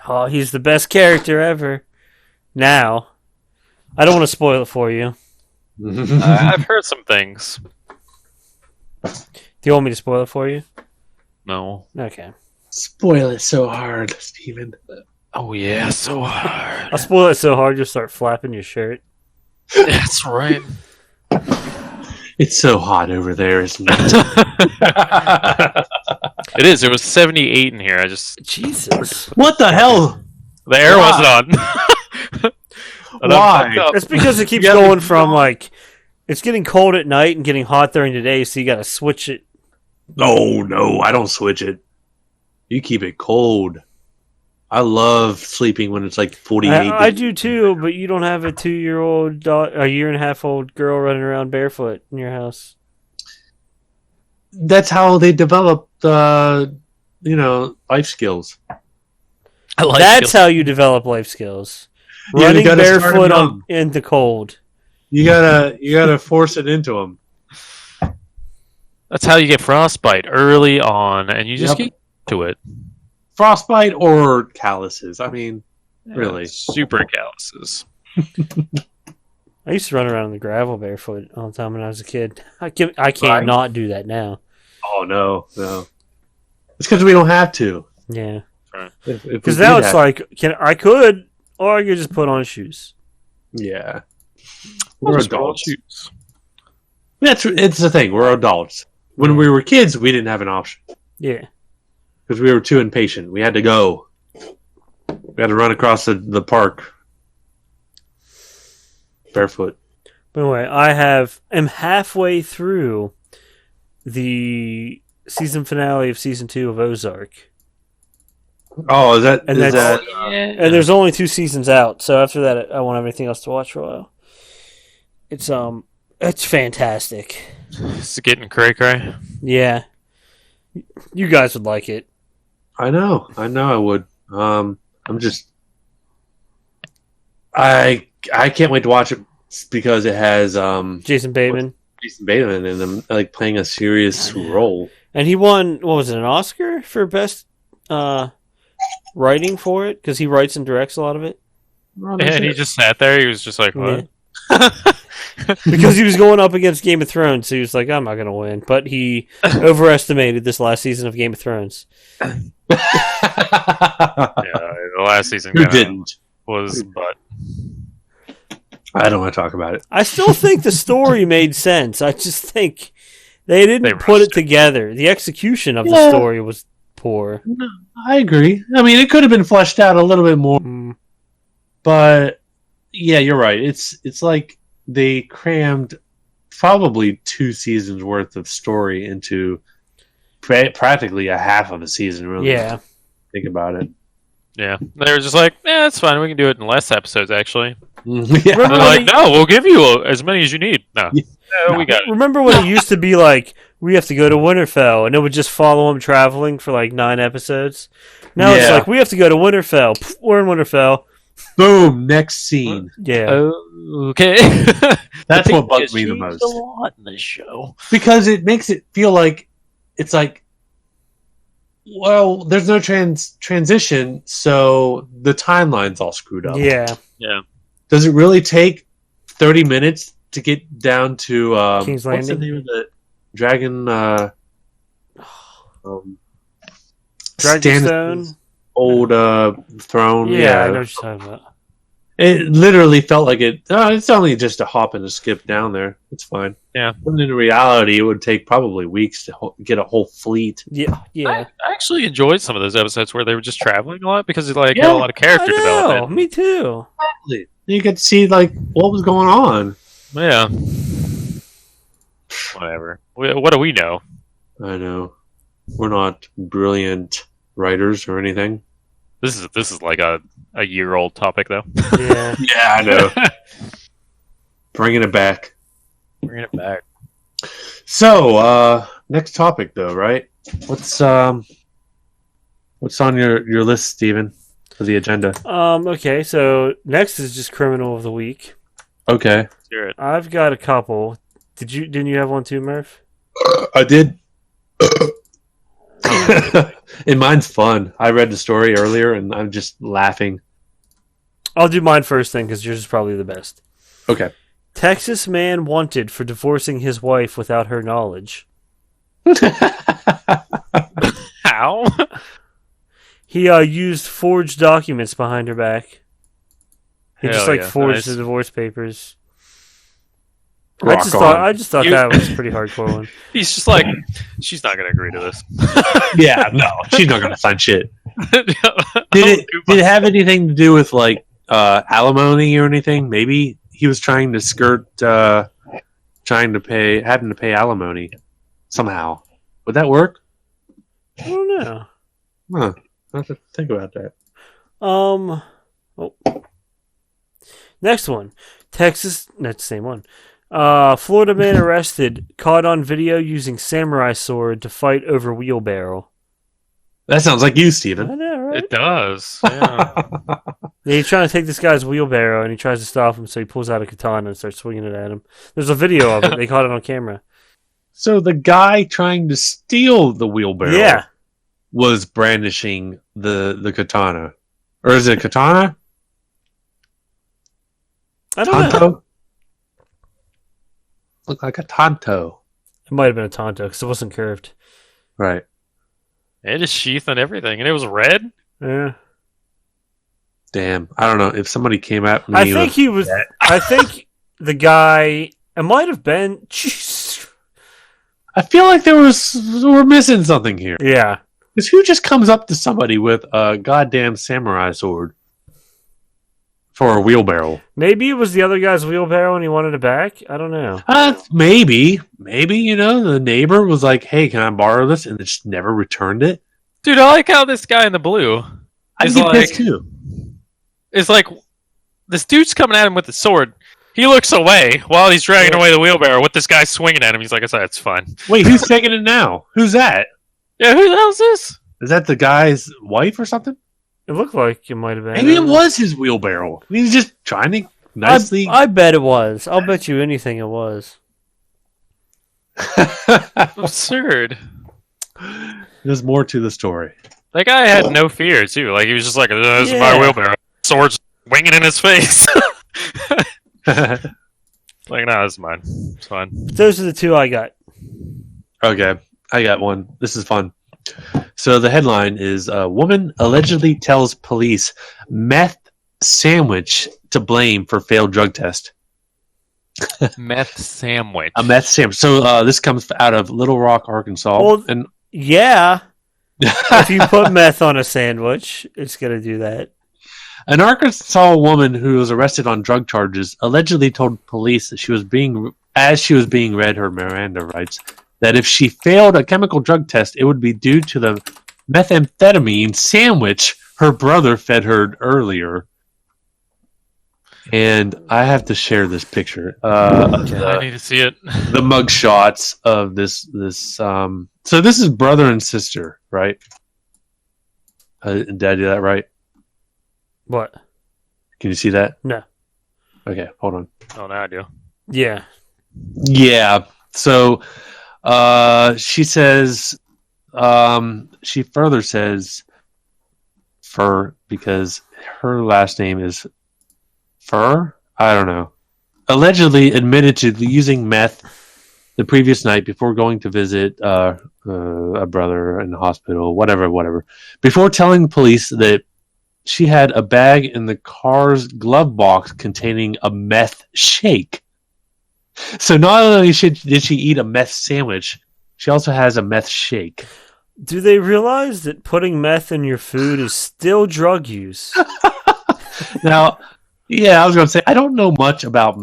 Oh, he's the best character ever. Now, I don't want to spoil it for you. I've heard some things. Do you want me to spoil it for you? No. Okay. Spoil it so hard, Steven. Oh yeah, so hard. I'll spoil it so hard you'll start flapping your shirt. That's right. It's so hot over there, isn't it? It is. It was 78 in here. Jesus. What the hell? The air Why? wasn't on. And I'm Why? fucked up. That's because it keeps Yeah, going but- from like it's getting cold at night and getting hot during the day, so you got to switch it. No, I don't switch it. You keep it cold. I love sleeping when it's like 48 I degrees. do too, but you don't have a 2-year-old, a 1.5-year-old girl running around barefoot in your house. That's how they develop life skills. I like That's it. how you develop life skills. Yeah, you Running gotta start barefoot them young. in the cold. You gotta force it into them. That's how you get frostbite early on, and you just Yep. get to it. Frostbite or calluses. I mean, really. Super calluses. I used to run around in the gravel barefoot all the time when I was a kid. I can't not do that now. Oh no. It's because we don't have to. Yeah, If we because did now it's have- like I could, or I could just put on shoes. yeah, We're we're adults. adults. It's the thing. We're adults. When we were kids, we didn't have an option Yeah, because we were too impatient. We had to go. We had to run across the park barefoot. but anyway, am halfway through the season finale of season 2 of Ozark, Oh, is that? And is that's- that and there's only 2 seasons out. So after that, I won't have anything else to watch for a while. It's fantastic. It's getting cray-cray. Yeah, you guys would like it. I know I would. I'm just. I can't wait to watch it because it has Jason Bateman, Jason Bateman and them like playing a serious role. and he won. What was it? An Oscar for best writing for it because he writes and directs a lot of it. And he just sat there. He was just like, what? Because he was going up against Game of Thrones, so he was like, I'm not going to win. But he overestimated this last season of Game of Thrones. Yeah, the last season Who kinda didn't? was, but I don't want to talk about it. I still think the story made sense. I just think they didn't They put it rushed it. together. The execution of the Yeah. story was poor. I agree. I mean, it could have been fleshed out a little bit more, Mm. but yeah, you're right. It's like they crammed probably 2 seasons worth of story into practically a half of a season. Really, Yeah. think about it. yeah, they were just like, it's fine. We can do it in less episodes, actually. Yeah. And Remember they're like, when no, we'll give you as many as you need. No, Yeah. no, we got it. Remember when it used to be like, we have to go to Winterfell, and it would just follow him traveling for like 9 episodes? Now it's Yeah. like, we have to go to Winterfell. Pff, we're in Winterfell. Boom. Next scene. Yeah. Okay. That's The what pacing bugs has me the changed most. A lot in this show. Because it makes it feel like it's like, well, there's no transition, so the timeline's all screwed up. Yeah. Yeah. Does it really take 30 minutes to get down to King's what's the Landing? name of the dragon? Dragonstone? Stannis' old throne. Yeah, I know what you're talking about. It literally felt like it. It's only just a hop and a skip down there. It's fine. Yeah. But in reality, it would take probably weeks to get a whole fleet. Yeah. I actually enjoyed some of those episodes where they were just traveling a lot because it had Yeah, a lot of character I know. development. Me too. You get to see like what was going on. Yeah. Whatever. What do we know? I know we're not brilliant writers or anything. This is like a year-old topic though. Yeah. Yeah, I know. Bringing it back. Bringing it back. So, next topic though, right? What's on your list, Steven, for the agenda? Okay, so next is just Criminal of the Week. Okay. Let's hear it. I've got a couple. Didn't you have one too, Murph? I did. And mine's fun. I read the story earlier and I'm just laughing. I'll do mine first then, because yours is probably the best. Okay. Texas man wanted for divorcing his wife without her knowledge. How? He used forged documents behind her back. He Hell just yeah, forged nice. the divorce papers. Rock I just thought You- that was a pretty hardcore one. He's just like, she's not going to agree to this. Yeah, no, she's not gonna sign shit. Did Oh, it have anything to do with like alimony or anything? Maybe he was trying to skirt having to pay alimony somehow. Would that work? I don't know. Huh. I have to think about that. Oh. Next one. Texas. That's the same one. Florida man arrested, caught on video using samurai sword to fight over wheelbarrow. That sounds like you, I Steven. know, right? It does. Yeah. Yeah, he's trying to take this guy's wheelbarrow, and he tries to stop him, so he pulls out a katana and starts swinging it at him. There's a video of it. They caught it on camera. So the guy trying to steal the wheelbarrow Yeah. was brandishing the katana. Or is it a katana? I don't know. Tanto? Looked like a tanto. It might have been a Tonto, because it wasn't curved. Right. It is sheath and everything, and it was red. Yeah. Damn. I don't know. If somebody came at me I think with he was. that- I think the guy. It might have been. Jeez. I feel like we're missing something here. Yeah. Because who just comes up to somebody with a goddamn samurai sword for a wheelbarrow? Maybe it was the other guy's wheelbarrow and he wanted it back. I don't know. Maybe, the neighbor was like, "Hey, can I borrow this?" and just never returned it. Dude, I like how this guy in the blue I'd is be like, pissed too. is like, this dude's coming at him with the sword. He looks away while he's dragging away the wheelbarrow with this guy swinging at him. He's like, "It's fine." Wait, who's taking it now? Who's that? Yeah, who the hell's this? Is that the guy's wife or something? It looked like it might have been. Maybe it was his wheelbarrow. He was just trying to nicely. I bet it was. I'll bet you anything it was. Absurd. There's more to the story. That guy had no fear too. Like he was just like, "This is my Yeah. wheelbarrow." Sword's winging in his face. Like, no, this is mine. It's fine. Those are the two I got. Okay, I got one. This is fun. So the headline is a woman allegedly tells police meth sandwich to blame for failed drug test. Meth sandwich. A meth sandwich. So this comes out of Little Rock, Arkansas. Well, and Yeah. If you put meth on a sandwich, it's going to do that. an Arkansas woman who was arrested on drug charges allegedly told police that she was being read her Miranda rights, that if she failed a chemical drug test, it would be due to the methamphetamine sandwich her brother fed her earlier. And I have to share this picture. I need to see it. The mug shots of this. So this is brother and sister, right? Did I do that right? What? Can you see that? No. Okay, hold on. Oh, now I do. Yeah. Yeah. So, she says, she further says, Fur, because her last name is Fur. I don't know. Allegedly admitted to using meth the previous night before going to visit a brother in the hospital, whatever. Before telling police that she had a bag in the car's glove box containing a meth shake. So not only did she eat a meth sandwich, she also has a meth shake. Do they realize that putting meth in your food is still drug use? Now, yeah, I was going to say, I don't know much about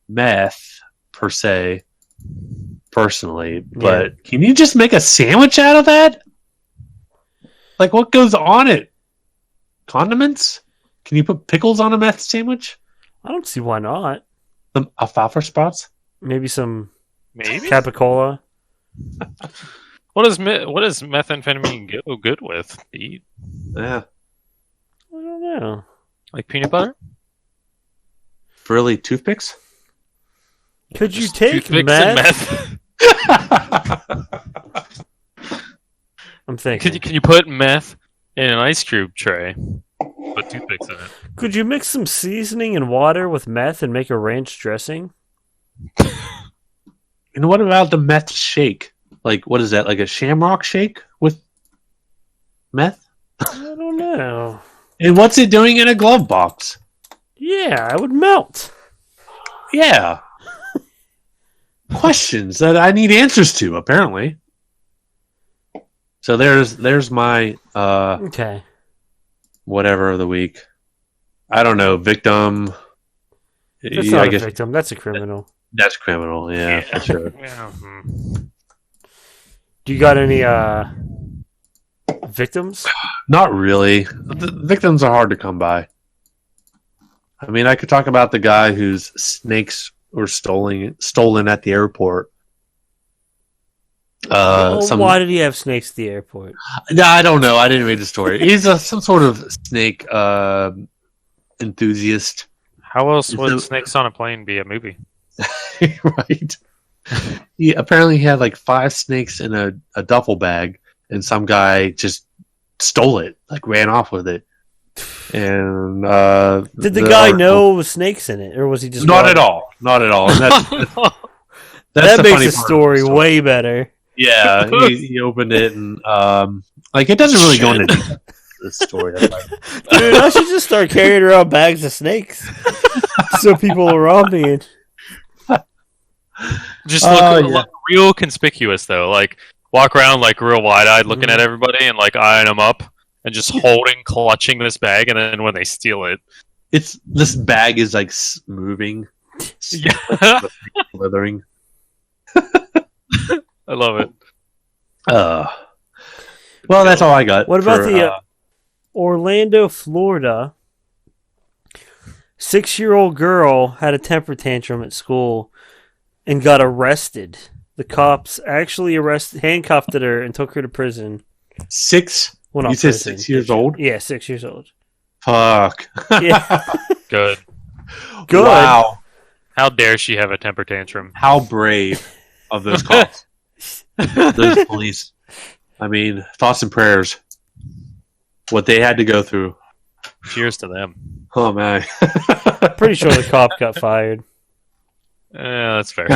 meth per se, personally, but Can you just make a sandwich out of that? Like, what goes on it? Condiments? Can you put pickles on a meth sandwich? I don't see why not. Some alfalfa sprouts? Maybe some Maybe. capicola. What is methamphetamine go good with to eat? Yeah. I don't know. Like peanut butter? Frilly toothpicks? Could you Just take toothpicks and meth? I'm thinking. Can you put meth in an ice cube tray? Put toothpicks in it. Could you mix some seasoning and water with meth and make a ranch dressing? And what about the meth shake? Like, what is that? Like a shamrock shake with meth? I don't know. And what's it doing in a glove box? Yeah, it would melt. Yeah. Questions that I need answers to, apparently. So there's my Okay. whatever of the week. I don't know, victim. That's Yeah, not I a guess victim. That's a criminal. that's criminal. Yeah, for sure. Yeah. Do you got any victims? Not really. The victims are hard to come by. I mean, I could talk about the guy whose snakes were stolen at the airport. Why did he have snakes at the airport? I don't know. I didn't read the story. He's some sort of snake enthusiast. How else would Snakes on a Plane be a movie? Right. He apparently had like 5 snakes in a duffel bag, and some guy just stole it, like ran off with it. And did the guy know it was snakes in it, or was he just not at all? Not at all. And that's that the makes funny the part story of the way better. Yeah, he opened it and like it doesn't really go into detail, this story. That's why. Dude, I should just start carrying around bags of snakes so people around me. Just look real conspicuous though. Like walk around like real wide-eyed, looking at everybody and like eyeing them up, and just clutching this bag. And then when they steal it, this bag is like moving, slithering. I love it. Well, that's all I got. What about the Orlando, Florida 6-year-old girl had a temper tantrum at school and got arrested. The cops actually handcuffed her and took her to prison. 6? Well, you said 6 years old? Yeah, 6 years old. Fuck. Yeah. Good. Wow. How dare she have a temper tantrum? How brave of those cops. Those police. I mean, thoughts and prayers. What they had to go through. Cheers to them. Oh, man. Pretty sure the cop got fired. Yeah, that's fair.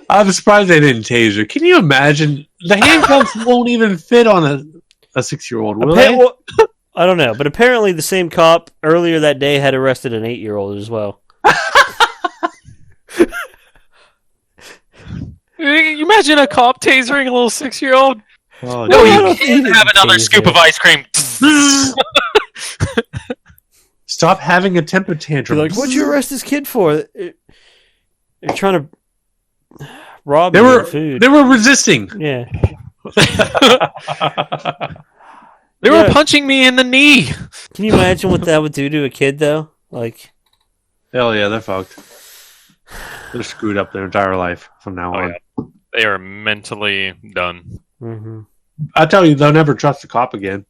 I'm surprised they didn't tase her. Can you imagine? The handcuffs won't even fit on a 6-year-old, will they? Well, I don't know, but apparently the same cop earlier that day had arrested an 8-year-old as well. You imagine a cop tasering a little 6-year-old? Oh, No, no, you can't have another scoop of ice cream. Stop having a temper tantrum. You're like, what'd you arrest this kid for? They're trying to rob They you were of food. They were resisting. Yeah. They were punching me in the knee. Can you imagine what that would do to a kid, though? Like, Hell yeah, they're fucked. They're screwed up their entire life from now on. Yeah. They are mentally done. mm-hmm. I tell you, they'll never trust a cop again.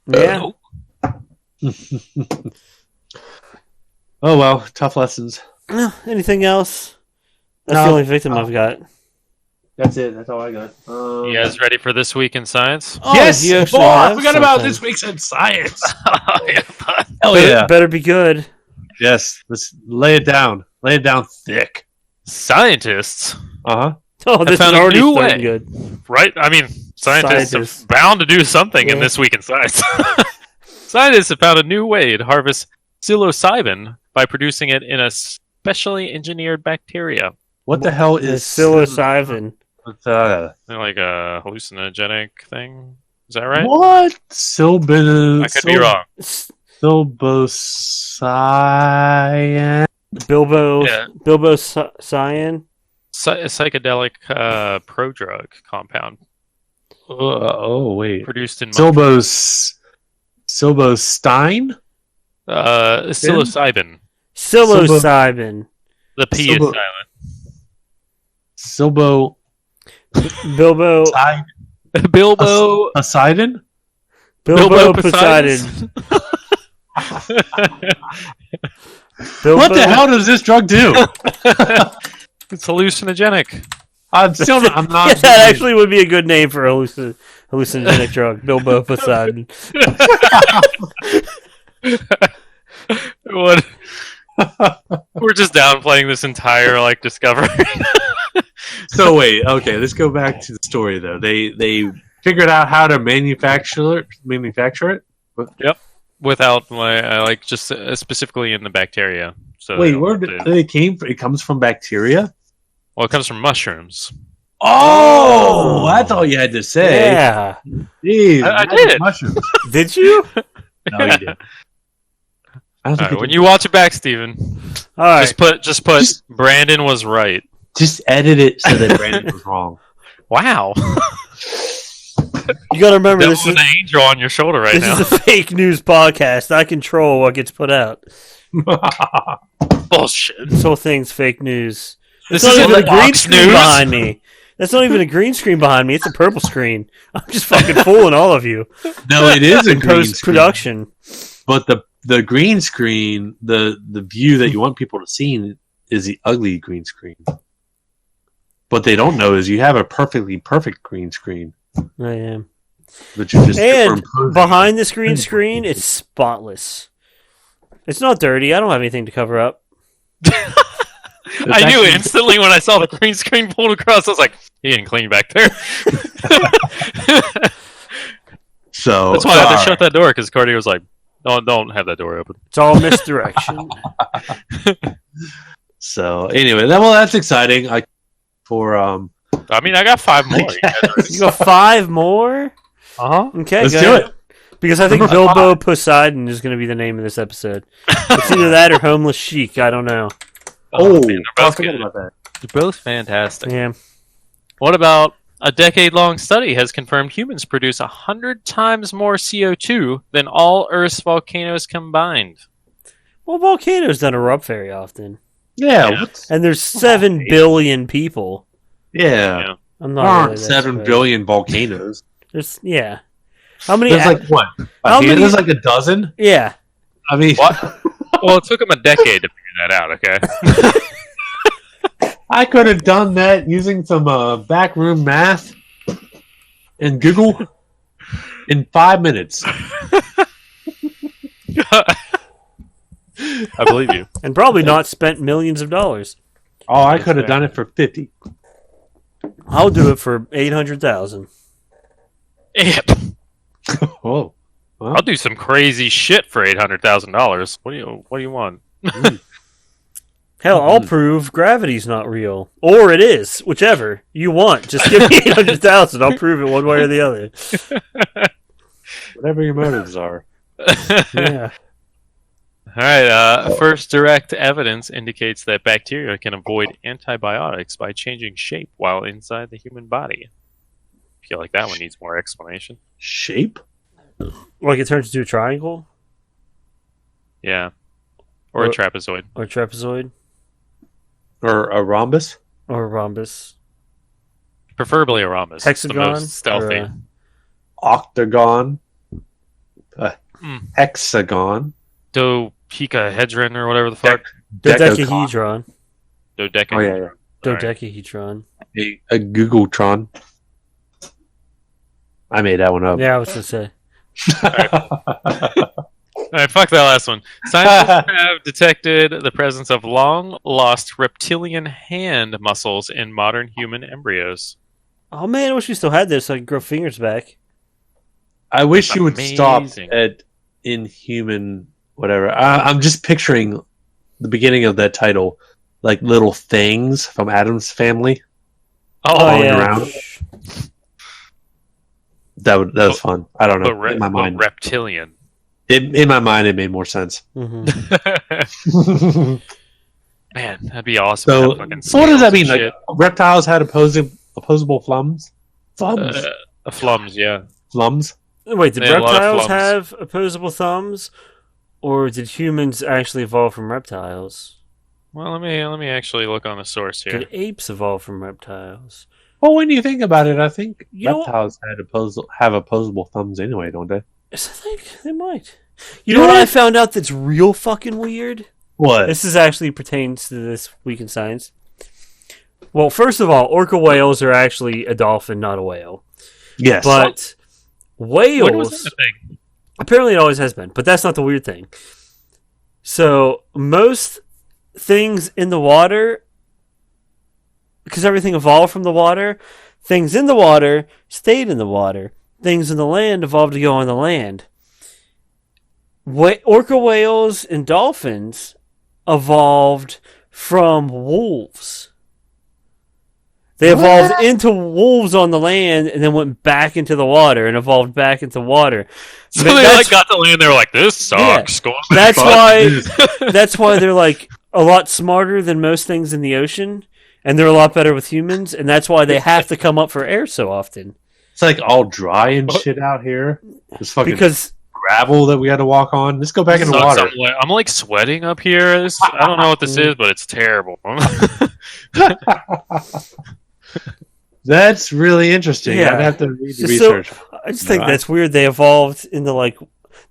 Yeah. Oh well, tough lessons. Anything else? That's No. the only victim I've got. That's it. That's all I got. You guys ready for this week in science? Oh, Yes! you Oh, actually I have forgot about something. this week's in science. Oh, Hell Better be good. Yes. Let's lay it down. Lay it down thick. Scientists, Uh-huh. Oh, this is found a already new starting way. good. right? I mean, scientists Scientists. are bound to do something in Yeah. this week in science. Scientists have found a new way to harvest psilocybin by producing it in a specially engineered bacteria. What the hell The is psilocybin. Like a hallucinogenic thing. Is that right? What? Silbin. I could be wrong. Silbocyan. Bilbo. Yeah. Bilbo Cyan. Psychedelic prodrug compound Oh wait. produced in Silbostein. psilocybin. Psilocybin. The P is Silbo- silent. Silbo. Bilbo. Bilbo. Poseidon. Bilbo Poseidon. Poseidon. Bilbo, What the hell does this drug do? It's hallucinogenic. I'm still. I'm not. Yeah, that actually would be a good name for a hallucinogenic drug. Bilbo Poseidon. What? We're just downplaying this entire discovery. So wait. Okay, let's go back to the story though. They figured out how to manufacture it. Without just specifically in the bacteria. So Wait, where did it came from? It comes from bacteria. Well, it comes from mushrooms. Oh, that's all you had to say. Yeah. Jeez, I did it. Mushrooms. Did you? No, you didn't. I don't All think right, it when did. you watch it back, Steven, All right. just put Brandon was right. Just edit it so that Brandon was wrong. Wow. You got to remember, That was this an angel on your shoulder right is now. a fake news podcast. I control what gets put out. Bullshit. This whole thing's fake news. This It's not is even a green Fox screen News. behind me. That's not even a green screen behind me. It's a purple screen. I'm just fucking fooling all of you. No, it is a green Post screen. production. But the green screen, the view that you want people to see is the ugly green screen. What they don't know is you have a perfectly perfect green screen I am. that you just And superimposing. behind this green screen, it's spotless. It's not dirty. I don't have anything to cover up. I knew instantly when I saw the green screen pulled across. I was like, "He didn't clean back there." So That's why I had to shut that door because Cardi was like, "No, don't have that door open." It's all misdirection. So anyway, that's exciting. I got 5 more. You got 5 more? Uh-huh. Okay, let's go do ahead. it. Because I think Bilbo Poseidon is going to be the name of this episode. It's either that or Homeless Chic. I don't know. Oh, man, I they're both forgot good. about that. They're both fantastic. Yeah. What about a decade-long study has confirmed humans produce 100 times more CO2 than all Earth's volcanoes combined? Well, volcanoes don't erupt very often. Yeah, And there's 7 billion people. yeah. I'm There not aren't really that 7 surprised. billion volcanoes. Yeah. How many? There's like what? How many- There's like a dozen. Yeah. I mean, What? Well, it took them a decade to figure that out, okay? I could have done that using some backroom math and Google in 5 minutes. I believe you. And probably not spent millions of dollars. Oh, I could have done it for 50. I'll do it for 800,000. Yep. Oh, well, I'll do some crazy shit for $800,000. What do you want? Hell, I'll prove gravity's not real. Or it is. Whichever you want. Just give me 800,000. I'll prove it one way or the other. whatever your motives are. Yeah. All right. First direct evidence indicates that bacteria can avoid antibiotics by changing shape while inside the human body. I feel like that one needs more explanation. Shape? Like it turns into a triangle? Yeah. Or a trapezoid. Or a trapezoid? Or a rhombus? Or a rhombus? Preferably a rhombus. It's the Hexagon? most stealthy. Or Octagon? hexagon, dodecahedron or whatever the fuck. Dodecahedron. Dodecahedron. Oh yeah, Dodecahedron. a Googletron. I made that one up. Yeah, I was gonna say. Alright, fuck that last one. Scientists have detected the presence of long-lost reptilian hand muscles in modern human embryos. Oh man, I wish we still had this so I could grow fingers back. I wish you would stop Amazing. at inhuman whatever. I'm just picturing the beginning of that title, like little things from Adam's family. Oh, yeah. Around. That was fun. I don't know. In my mind, reptilian. In my mind, it made more sense. Mm-hmm. Man, that'd be awesome. So what does that mean? Like reptiles had opposable thumbs? Thumbs. Flums, yeah. Flums? Wait, did They had a lot of reptiles flums. have opposable thumbs, or did humans actually evolve from reptiles? Well, let me actually look on the source here. Did apes evolve from reptiles? Well, when you think about it, I think You know reptiles have opposable thumbs anyway, don't they? Yes, I think they might. You know what I found out that's real fucking weird? What? This is actually pertains to this week in science. Well, first of all, orca whales are actually a dolphin, not a whale. Yes. But When was whales, that a thing? apparently it always has been, but that's not the weird thing. So, most things in the water, because everything evolved from the water, things in the water stayed in the water. Things in the land evolved to go on the land. Orca whales and dolphins evolved from wolves. They evolved into wolves on the land and then went back into the water and evolved back into water. So they got to land. They were like, "This sucks." Yeah, that's why they're like a lot smarter than most things in the ocean, and they're a lot better with humans, and that's why they have to come up for air so often. It's like all dry and shit out here. It's fucking Because gravel that we had to walk on. Let's go back in the Sucks. water. I'm like sweating up here. I don't know what this is, but it's terrible. That's really interesting. Yeah. I'd have to read the So- research. I just think that's weird. They evolved into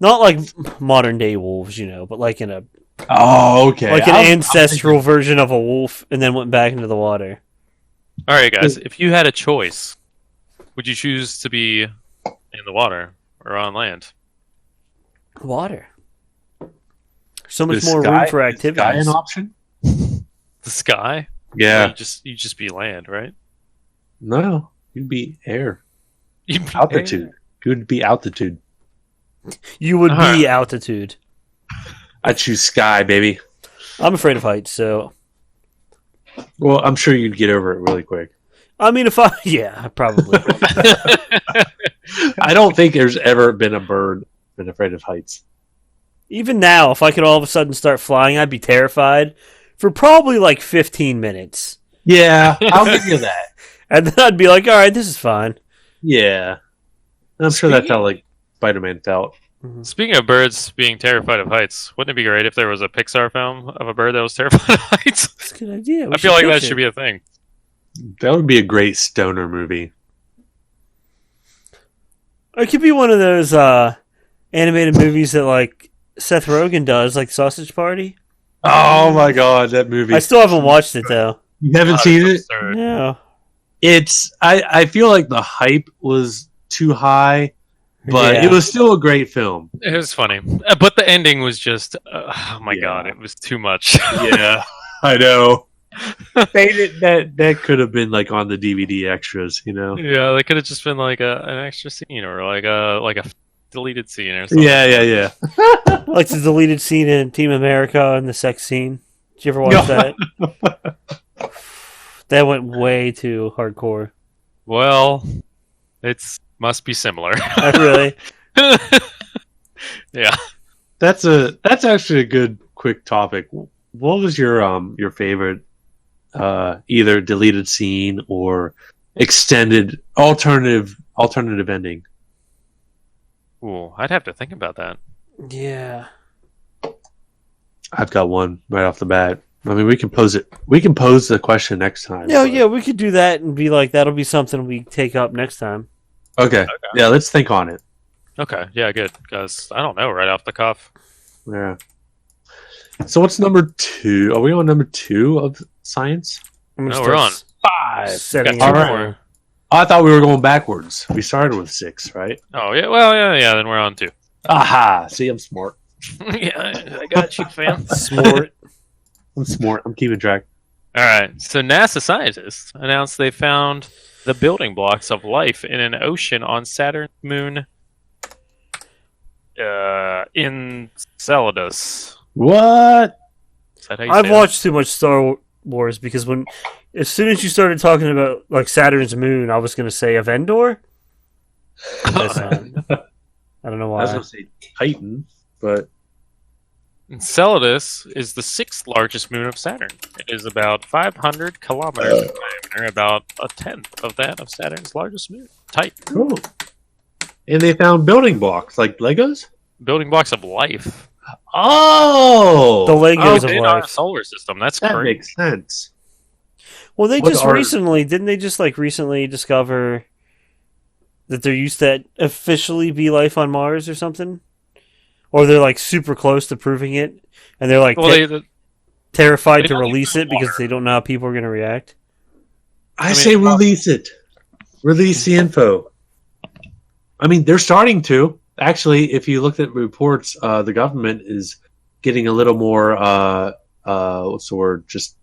not like modern day wolves, but like in Okay. an ancestral version of a wolf, and then went back into the water. All right, guys. If you had a choice, would you choose to be in the water or on land? Water. So much more room for Is sky activities. an option? The sky? Yeah. You just be land, right? No. You'd be air. You'd be Altitude. You'd be altitude. You would Alright. be altitude. I choose sky, baby. I'm afraid of heights, so Well, I'm sure you'd get over it really quick. I mean, yeah, probably. I don't think there's ever been a bird been afraid of heights. Even now, if I could all of a sudden start flying, I'd be terrified for probably like 15 minutes. Yeah, I'll give you that. And then I'd be like, all right, this is fine. Yeah. I'm sure that's how like Spider-Man felt. Speaking of birds being terrified of heights, wouldn't it be great if there was a Pixar film of a bird that was terrified of heights? That's a good idea. I feel like that should be a thing. That would be a great stoner movie. It could be one of those animated movies that like Seth Rogen does, like Sausage Party. Oh my god, that movie. I still haven't watched it though. You haven't seen it? Absurd. No. It's I feel like the hype was too high, but Yeah. it was still a great film. It was funny, but the ending was just oh my Yeah. god, it was too much. Yeah, I know. that could have been like on the DVD extras, Yeah, they could have just been like an extra scene or like a deleted scene or something. Yeah. Like the deleted scene in Team America and the sex scene. Did you ever watch that? That went way too hardcore. Well, it's must be similar. Really? Yeah. That's actually a good quick topic. What was your favorite either deleted scene or extended alternative ending? Ooh, I'd have to think about that. Yeah. I've got one right off the bat. I mean, we can pose it. We can pose the question next time. No, but- yeah, we could do that and be like, that'll be something we take up next time. Okay. Yeah, let's think on it. Okay, yeah, good. Because I don't know right off the cuff. Yeah. So what's number 2? Are we on number 2 of science? No, we're on 5. Setting Got 2 All right. more. I thought we were going backwards. We started with 6, right? Oh yeah, well yeah. Then we're on 2. Aha! See, I'm smart. Yeah, I got you, fam. Smart. I'm smart. I'm keeping track. All right. So NASA scientists announced they found the building blocks of life in an ocean on Saturn's moon, Enceladus. What? Is that how you I've say watched too much Star Wars because as soon as you started talking about like Saturn's moon, I was going to say Avendor. That's not. I don't know I was why. going to say Titan, but Enceladus is the 6th largest moon of Saturn. It is about 500 kilometers in diameter, about a tenth of that of Saturn's largest moon, Titan. cool. And they found building blocks like Legos. Building blocks of life. Oh, The Legos of in our life. solar system. That's that great. makes sense. Well, they What just are- recently didn't they just like recently discover that there used to officially be life on Mars or something, or they're like super close to proving it, and they're like Well, terrified they to don't release use it because water. they don't know how people are going to react. I say release it. Release the info. I mean, they're starting to. Actually, if you looked at reports, the government is getting a little more, what's the word, just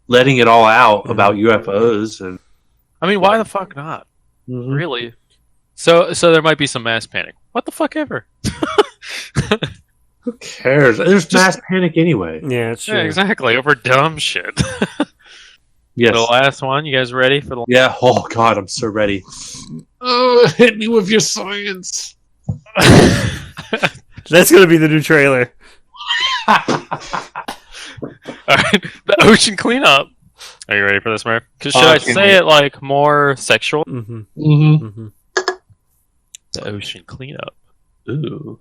letting it all out about UFOs. And I mean, why the fuck not? Mhm. Really? So there might be some mass panic. What the fuck ever? Who cares? There's mass panic anyway. Yeah, it's true. Yeah, exactly. Over dumb shit. Yes. The last one. You guys ready for the? Yeah. Oh, God, I'm so ready. Oh, hit me with your science. That's going to be the new trailer. All right, the ocean cleanup. Are you ready for this, Murph? Should I can't say wait. it like more sexual? Mm-hmm. Mm-hmm. Mm-hmm. The ocean cleanup. Ooh.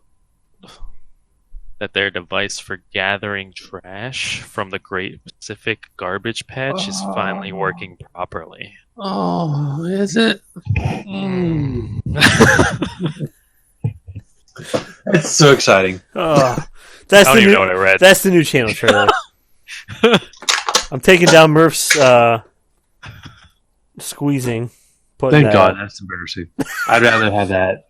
That their device for gathering trash from the Great Pacific Garbage Patch is finally working properly. Oh, is it? Mm. It's so exciting. Oh, that's I the don't even new. know what I read. That's the new channel trailer. I'm taking down Murph's squeezing. Putting Thank that- God, that's embarrassing. I'd rather have that.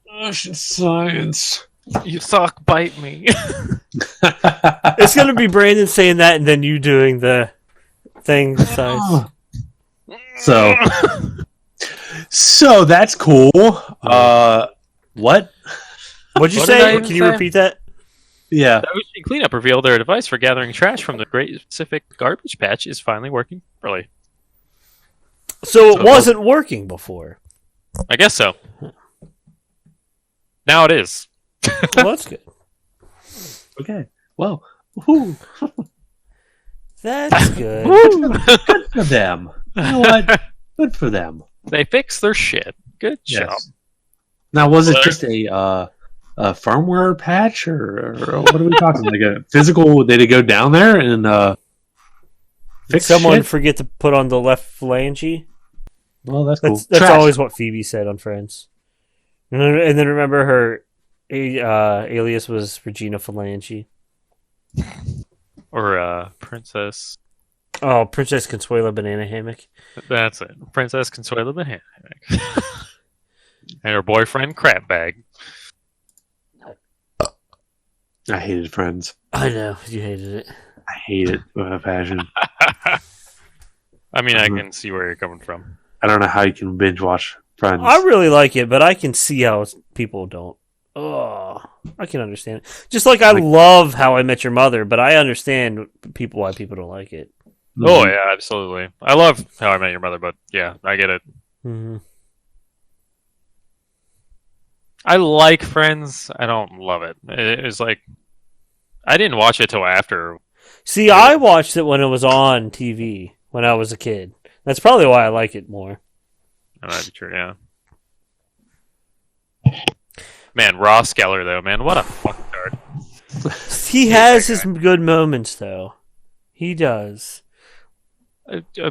Ocean science. You suck, bite me. It's going to be Brandon saying that and then you doing the thing. Besides. So that's cool. What? What'd you What did I say? even Can you say? repeat that? Yeah. The ocean cleanup revealed their device for gathering trash from the Great Pacific Garbage Patch is finally working properly. So it So- wasn't working before. I guess so. Now it is. Well, that's good. Okay. Well, whew, That's good. good for them. You know what? Good for them. They fixed their shit. Good job. Yes. Now, was it Well, just a firmware patch, or what are we talking? Like a physical? Did it go down there and Did fix someone shit? forget to put on the left phalange? Well, that's cool. That's Trash. always what Phoebe said on Friends. And then remember her alias was Regina Phalange. Or Princess. Oh, Princess Consuela Banana Hammock. That's it. Princess Consuela the Hammock. And her boyfriend, Crabbag. I hated Friends. I know you hated it. I hate it with a passion. I mean, I can see where you're coming from. I don't know how you can binge watch Friends. I really like it, but I can see how people don't. Oh, I can understand it. Just like I love How I Met Your Mother, but I understand why people don't like it. Mhm. Oh, yeah, absolutely. I love How I Met Your Mother, but yeah, I get it. Mm-hmm. I like Friends. I don't love it. It was like, I didn't watch it till after. See, I watched it when it was on TV when I was a kid. That's probably why I like it more. That might be true, yeah. Man, Ross Geller, though, man, what a fucktard. He has his good moments, though. He does.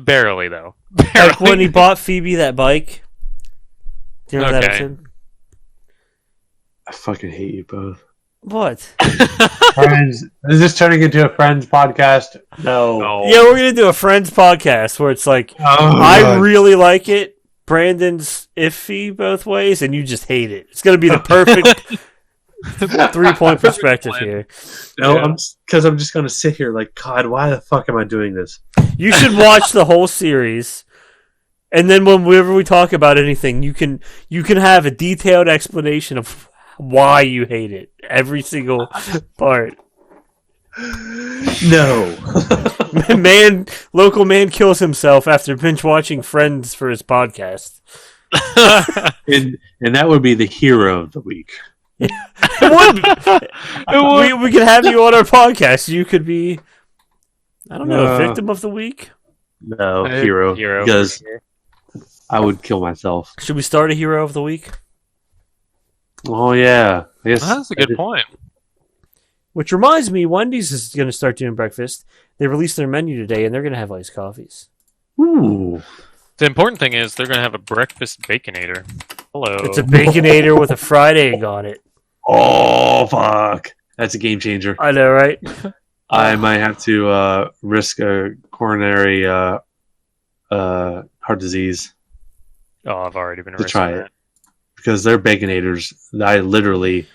Barely, though. Like when he bought Phoebe that bike. Do you remember that Okay. episode? I fucking hate you both. What? Friends, is this turning into a Friends podcast? No. Oh. Yeah, we're gonna do a Friends podcast where it's like I really like it. Brandon's iffy both ways, and you just hate it. It's gonna be the perfect 3-point perspective here. No, I'm just gonna sit here like, God, why the fuck am I doing this? You should watch the whole series, and then whenever we talk about anything, you can have a detailed explanation of why you hate it. Every single part. No. Local man kills himself after binge watching Friends for his podcast. and that would be the hero of the week. It would. We could have you on our podcast. You could be, I don't know, victim of the week. No, hero. Because I would kill myself. Should we start a hero of the week? Oh yeah, I guess That's a good point. Which reminds me, Wendy's is going to start doing breakfast. They released their menu today, and they're going to have iced coffees. Ooh. The important thing is they're going to have a breakfast baconator. Hello. It's a baconator with a fried egg on it. Oh fuck, that's a game changer. I know, right? I might have to risk a coronary heart disease Oh, I've already been to try it. Because they're baconators. I literally,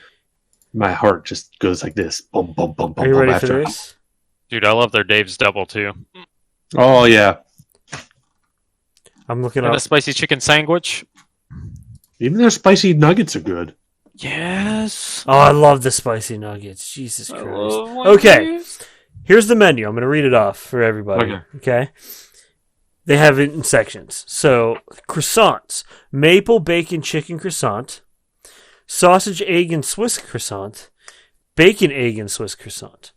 my heart just goes like this. Boom, boom, boom, boom. Are you boom, ready after. for this? Dude, I love their Dave's Double too. Oh yeah. I'm looking And up. a spicy chicken sandwich. Even their spicy nuggets are good. Yes. Oh, I love the spicy nuggets. Jesus Christ. Okay. Okay. Here's the menu. I'm going to read it off for everybody. Okay. They have it in sections. So, croissants, maple bacon chicken croissant, sausage, egg, and Swiss croissant, bacon, egg, and Swiss croissant.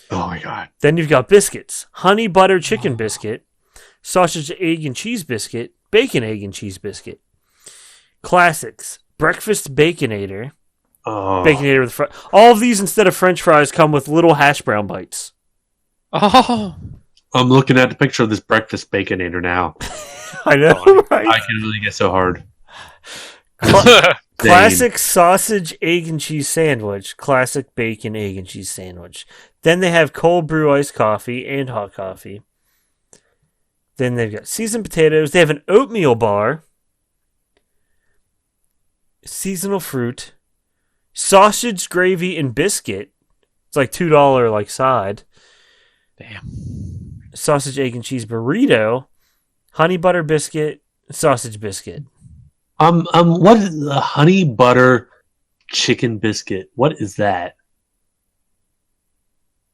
Oh my god. Then you've got biscuits, honey butter chicken biscuit, sausage, egg, and cheese biscuit, bacon, egg, and cheese biscuit. Classics, breakfast baconator, baconator with all of these instead of French fries come with little hash brown bites. Oh. I'm looking at the picture of this breakfast baconator now. I know, right? I can really get so hard. Classic sausage, egg, and cheese sandwich. Classic bacon, egg, and cheese sandwich. Then they have cold brew iced coffee and hot coffee. Then they've got seasoned potatoes. They have an oatmeal bar. Seasonal fruit. Sausage, gravy, and biscuit. It's like $2 like side. Damn. Sausage, egg, and cheese burrito. Honey butter biscuit. Sausage biscuit. What is the honey butter chicken biscuit? What is that?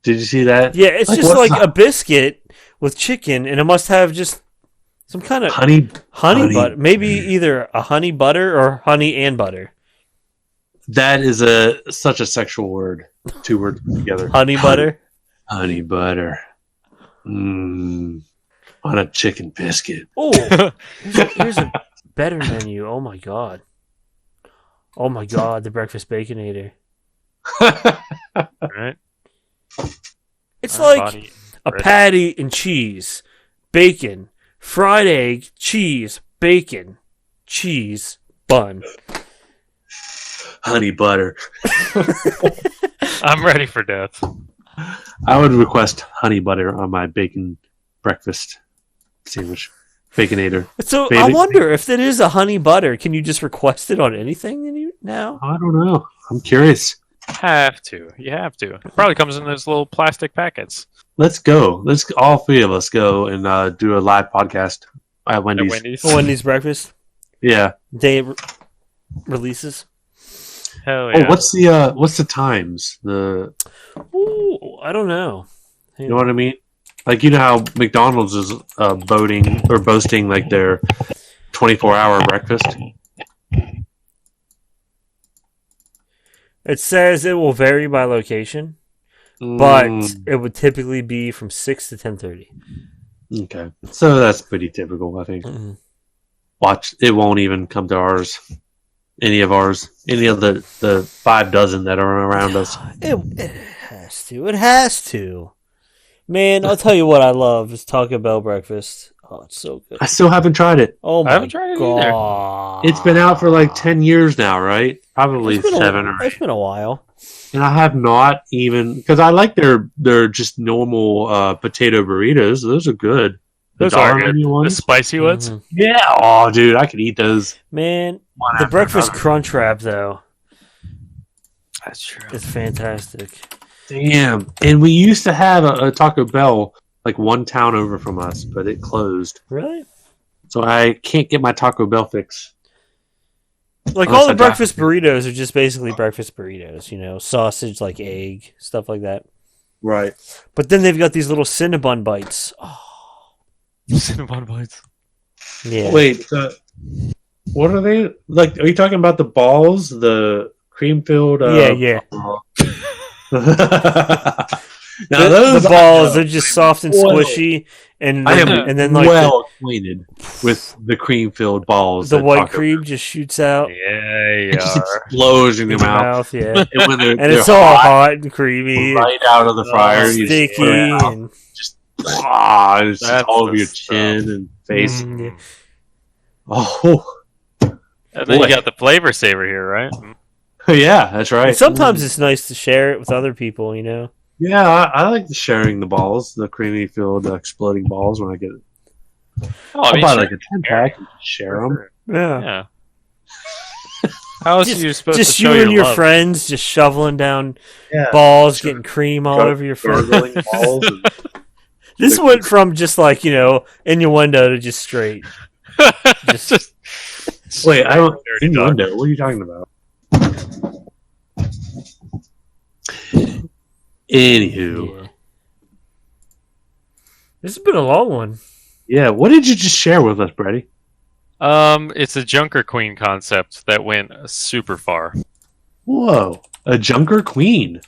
Did you see that? Yeah, it's just like a biscuit with chicken, and it must have just some kind of honey butter. Maybe either a honey butter or honey and butter. That is such a sexual word. 2 words together. Honey butter? Honey butter. On a chicken biscuit. Oh, here's a better menu. Oh my god. Oh my god, the breakfast baconator. All right. It's like a patty and cheese, bacon, fried egg, cheese, bacon, cheese, bun. Honey butter. I'm ready for death. I would request honey butter on my bacon breakfast sandwich. Baconator. So I wonder if it is a honey butter, can you just request it on anything now? I don't know. I'm curious. Have to. You have to. It probably comes in those little plastic packets. Let's go. Let's all 3 of us go and do a live podcast at Wendy's. Wendy's breakfast? Yeah. Day releases? Hell yeah. Oh, what's the times? Ooh, I don't know. You know what I mean? Like, you know how McDonald's is boasting like their 24-hour breakfast? It says it will vary by location, but it would typically be from 6 to 10:30. Okay. So that's pretty typical, I think. Mm-hmm. Watch, it won't even come to ours. Any of the 5 dozen that are around us. It has to. It has to. Man, I'll tell you what I love is Taco Bell breakfast. Oh, it's so good. I still haven't tried it. Oh my I haven't tried it god. It's been out for like 10 years now, right? Probably It's been 7 or 8. It's been a while. And I have not even because I like their just normal potato burritos. Those are good. The Those are dollar good. menu The ones. spicy ones. Mhm. Yeah. Oh, dude, I could eat those. Man, one the after breakfast another. crunch wrap though That's true. is fantastic. Damn. And we used to have a Taco Bell like one town over from us, but it closed. Really? So I can't get my Taco Bell fix. Like Unless all the I drive- breakfast burritos are just basically breakfast burritos, sausage, like egg, stuff like that. Right. But then they've got these little Cinnabon bites. Oh, Cinnabon bites. yeah. Wait. What are they like? Are you talking about the balls, the cream filled? Yeah. Now those the balls, they're just soft and Well, squishy, and I am then like well acquainted with the cream filled balls. the that white Taco cream just shoots out Yeah, It you just are. explodes in your in your mouth. mouth, yeah. And when they're, And it's they're all hot and creamy, right out of the fryer, and you just sticky, put it out. and It's just That's all over the your stuff. chin and face. Mm, yeah. Oh, And then Boy. you got the flavor saver here, right? yeah, that's right. And sometimes it's nice to share it with other people, Yeah, I like sharing the balls, the creamy filled exploding balls when I get it. Oh, I'll buy sure. like a 10-pack and share them. Yeah. Yeah. How else Just- are you supposed Just to show you and your love? friends just shoveling down Yeah. balls, Sure. getting cream all Gar- over your face. Gargling balls. And, This went from just like, innuendo to just straight. Just wait, I don't. Dirty dog. Innuendo. What are you talking about? Anywho, Yeah. This has been a long one. yeah. What did you just share with us, Brady? It's a Junker Queen concept that went super far. Whoa, a Junker Queen.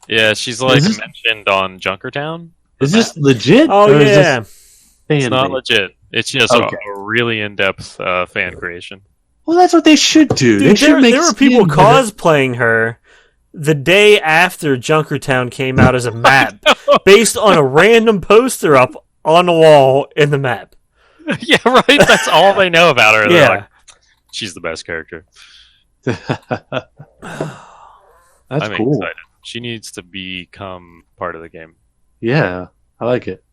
Yeah, she's like this- mentioned on Junkertown. Is this legit? Oh, or is yeah. this It's fan not made? legit. It's just Okay. a really in-depth fan creation. Well, that's what they should do. They Dude, should make. there were people skins of it. cosplaying her the day after Junkertown came out as a map, based on a random poster up on the wall in the map. Yeah, right. That's all they know about her. They're Yeah. like, she's the best character. That's I'm cool. excited. She needs to become part of the game. Yeah, I like it.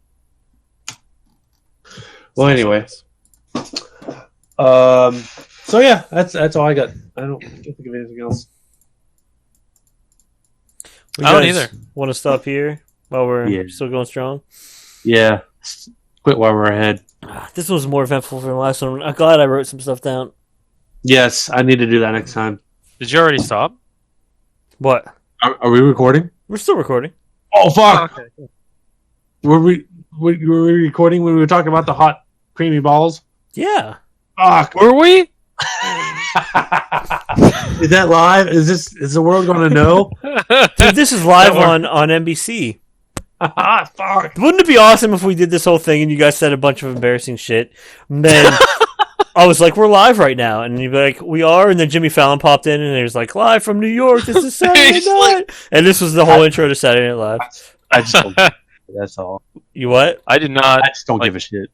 Well, anyway. So yeah, that's all I got. I don't can't think of anything else. We I don't guys either. Want to stop here while we're Yeah. still going strong? Yeah, quit while we're ahead. This was more eventful than the last one. I'm glad I wrote some stuff down. Yes, I need to do that next time. Did you already stop? What? Are we recording? We're still recording. Oh fuck! Okay. Were we recording when we were talking about the hot creamy balls? Yeah. Fuck! Were we? Is that live? Is the world going to know? Dude, this is live That on NBC. Fuck! Wouldn't it be awesome if we did this whole thing and you guys said a bunch of embarrassing shit? And then I was like, we're live right now. And you'd be like, we are. And then Jimmy Fallon popped in and he was like, live from New York. This is Saturday He's night. And this was the whole intro to Saturday Night Live. I just don't. That's all. You what? I did not. I just don't give a shit.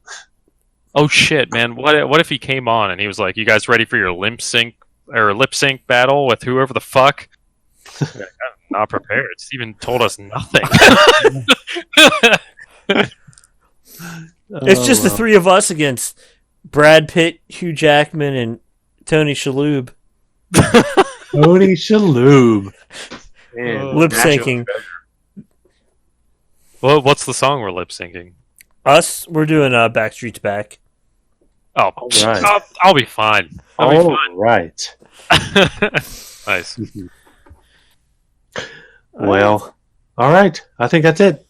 Oh shit, man! What if he came on and he was like, "You guys ready for your lip sync battle with whoever the fuck?" Like, I'm not prepared. Steven told us nothing. It's just the three of us against Brad Pitt, Hugh Jackman, and Tony Shalhoub. Tony Shalhoub. Man, Lip natural- syncing. Well, what's the song we're lip syncing? Us, we're doing Backstreet's Back. Oh, right. I'll be fine. I'll be All right. Nice. Well, all right. I think that's it.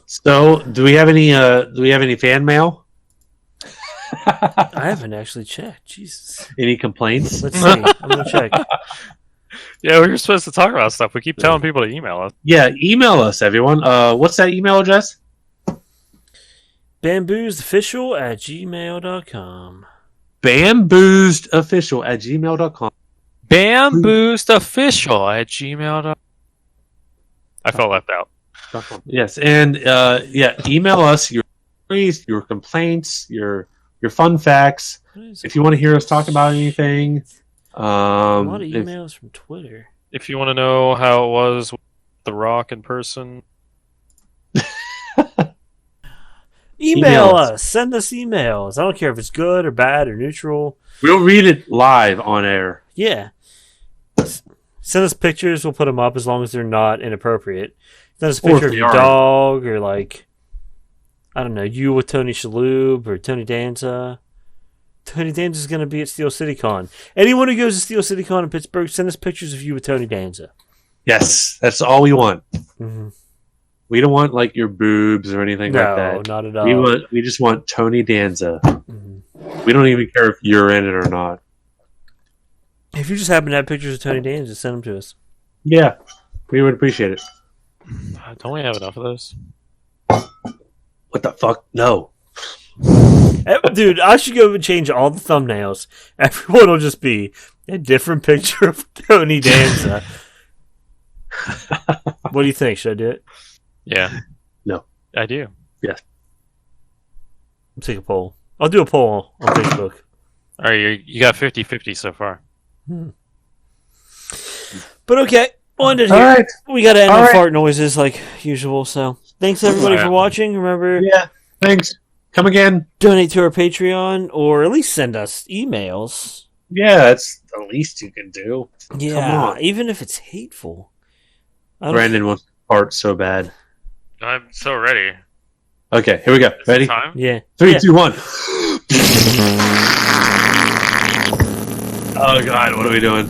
So, do we have any fan mail? I haven't actually checked. Jesus. Any complaints? Let's see. I'm going to check. Yeah, we were supposed to talk about stuff. We keep telling people to email us. Yeah, email us, everyone. What's that email address? Bamboozedofficial@gmail.com. Bamboozedofficial@gmail.com. Bamboozedofficial@gmail.com. I felt left out. Yes, and email us your stories, your complaints, your fun facts. If you want to hear us talk about anything, A lot of If, emails from Twitter. If you want to know how it was with The Rock in person, Email us. Send us emails. I don't care if it's good or bad or neutral. we'll read it live on air. Yeah. Send us pictures. We'll put them up as long as they're not inappropriate. Send us a Or picture if of they your are. dog or like, I don't know, you with Tony Shalhoub or Tony Danza. Tony Danza's going to be at Steel City Con. Anyone who goes to Steel City Con in Pittsburgh, send us pictures of you with Tony Danza. Yes, that's all we want. Mm-hmm. We don't want like your boobs or anything like No, that. not at all. We just want Tony Danza. Mm-hmm. We don't even care if you're in it or not. If you just happen to have pictures of Tony Danza, send them to us. Yeah, we would appreciate it. don't we have enough of those? What the fuck? No. Dude, I should go and change all the thumbnails. Everyone will just be a different picture of Tony Danza. What do you think? Should I do it? Yeah. No. I do. I'll take a poll. I'll do a poll on Facebook. All right, you got 50-50 so far. But okay, on it All here. right. We got to end All with right. fart noises like usual. So thanks everybody Yeah. for watching. Remember, Yeah. Thanks. Come again. donate to our Patreon or at least send us emails. Yeah, that's the least you can do. Yeah, on. even if it's hateful. I don't- Brandon wants to fart so bad. I'm so ready. Okay, here we go. Is it Ready? time? Yeah. 3, Yeah. 2, 1. Oh god, what are we doing?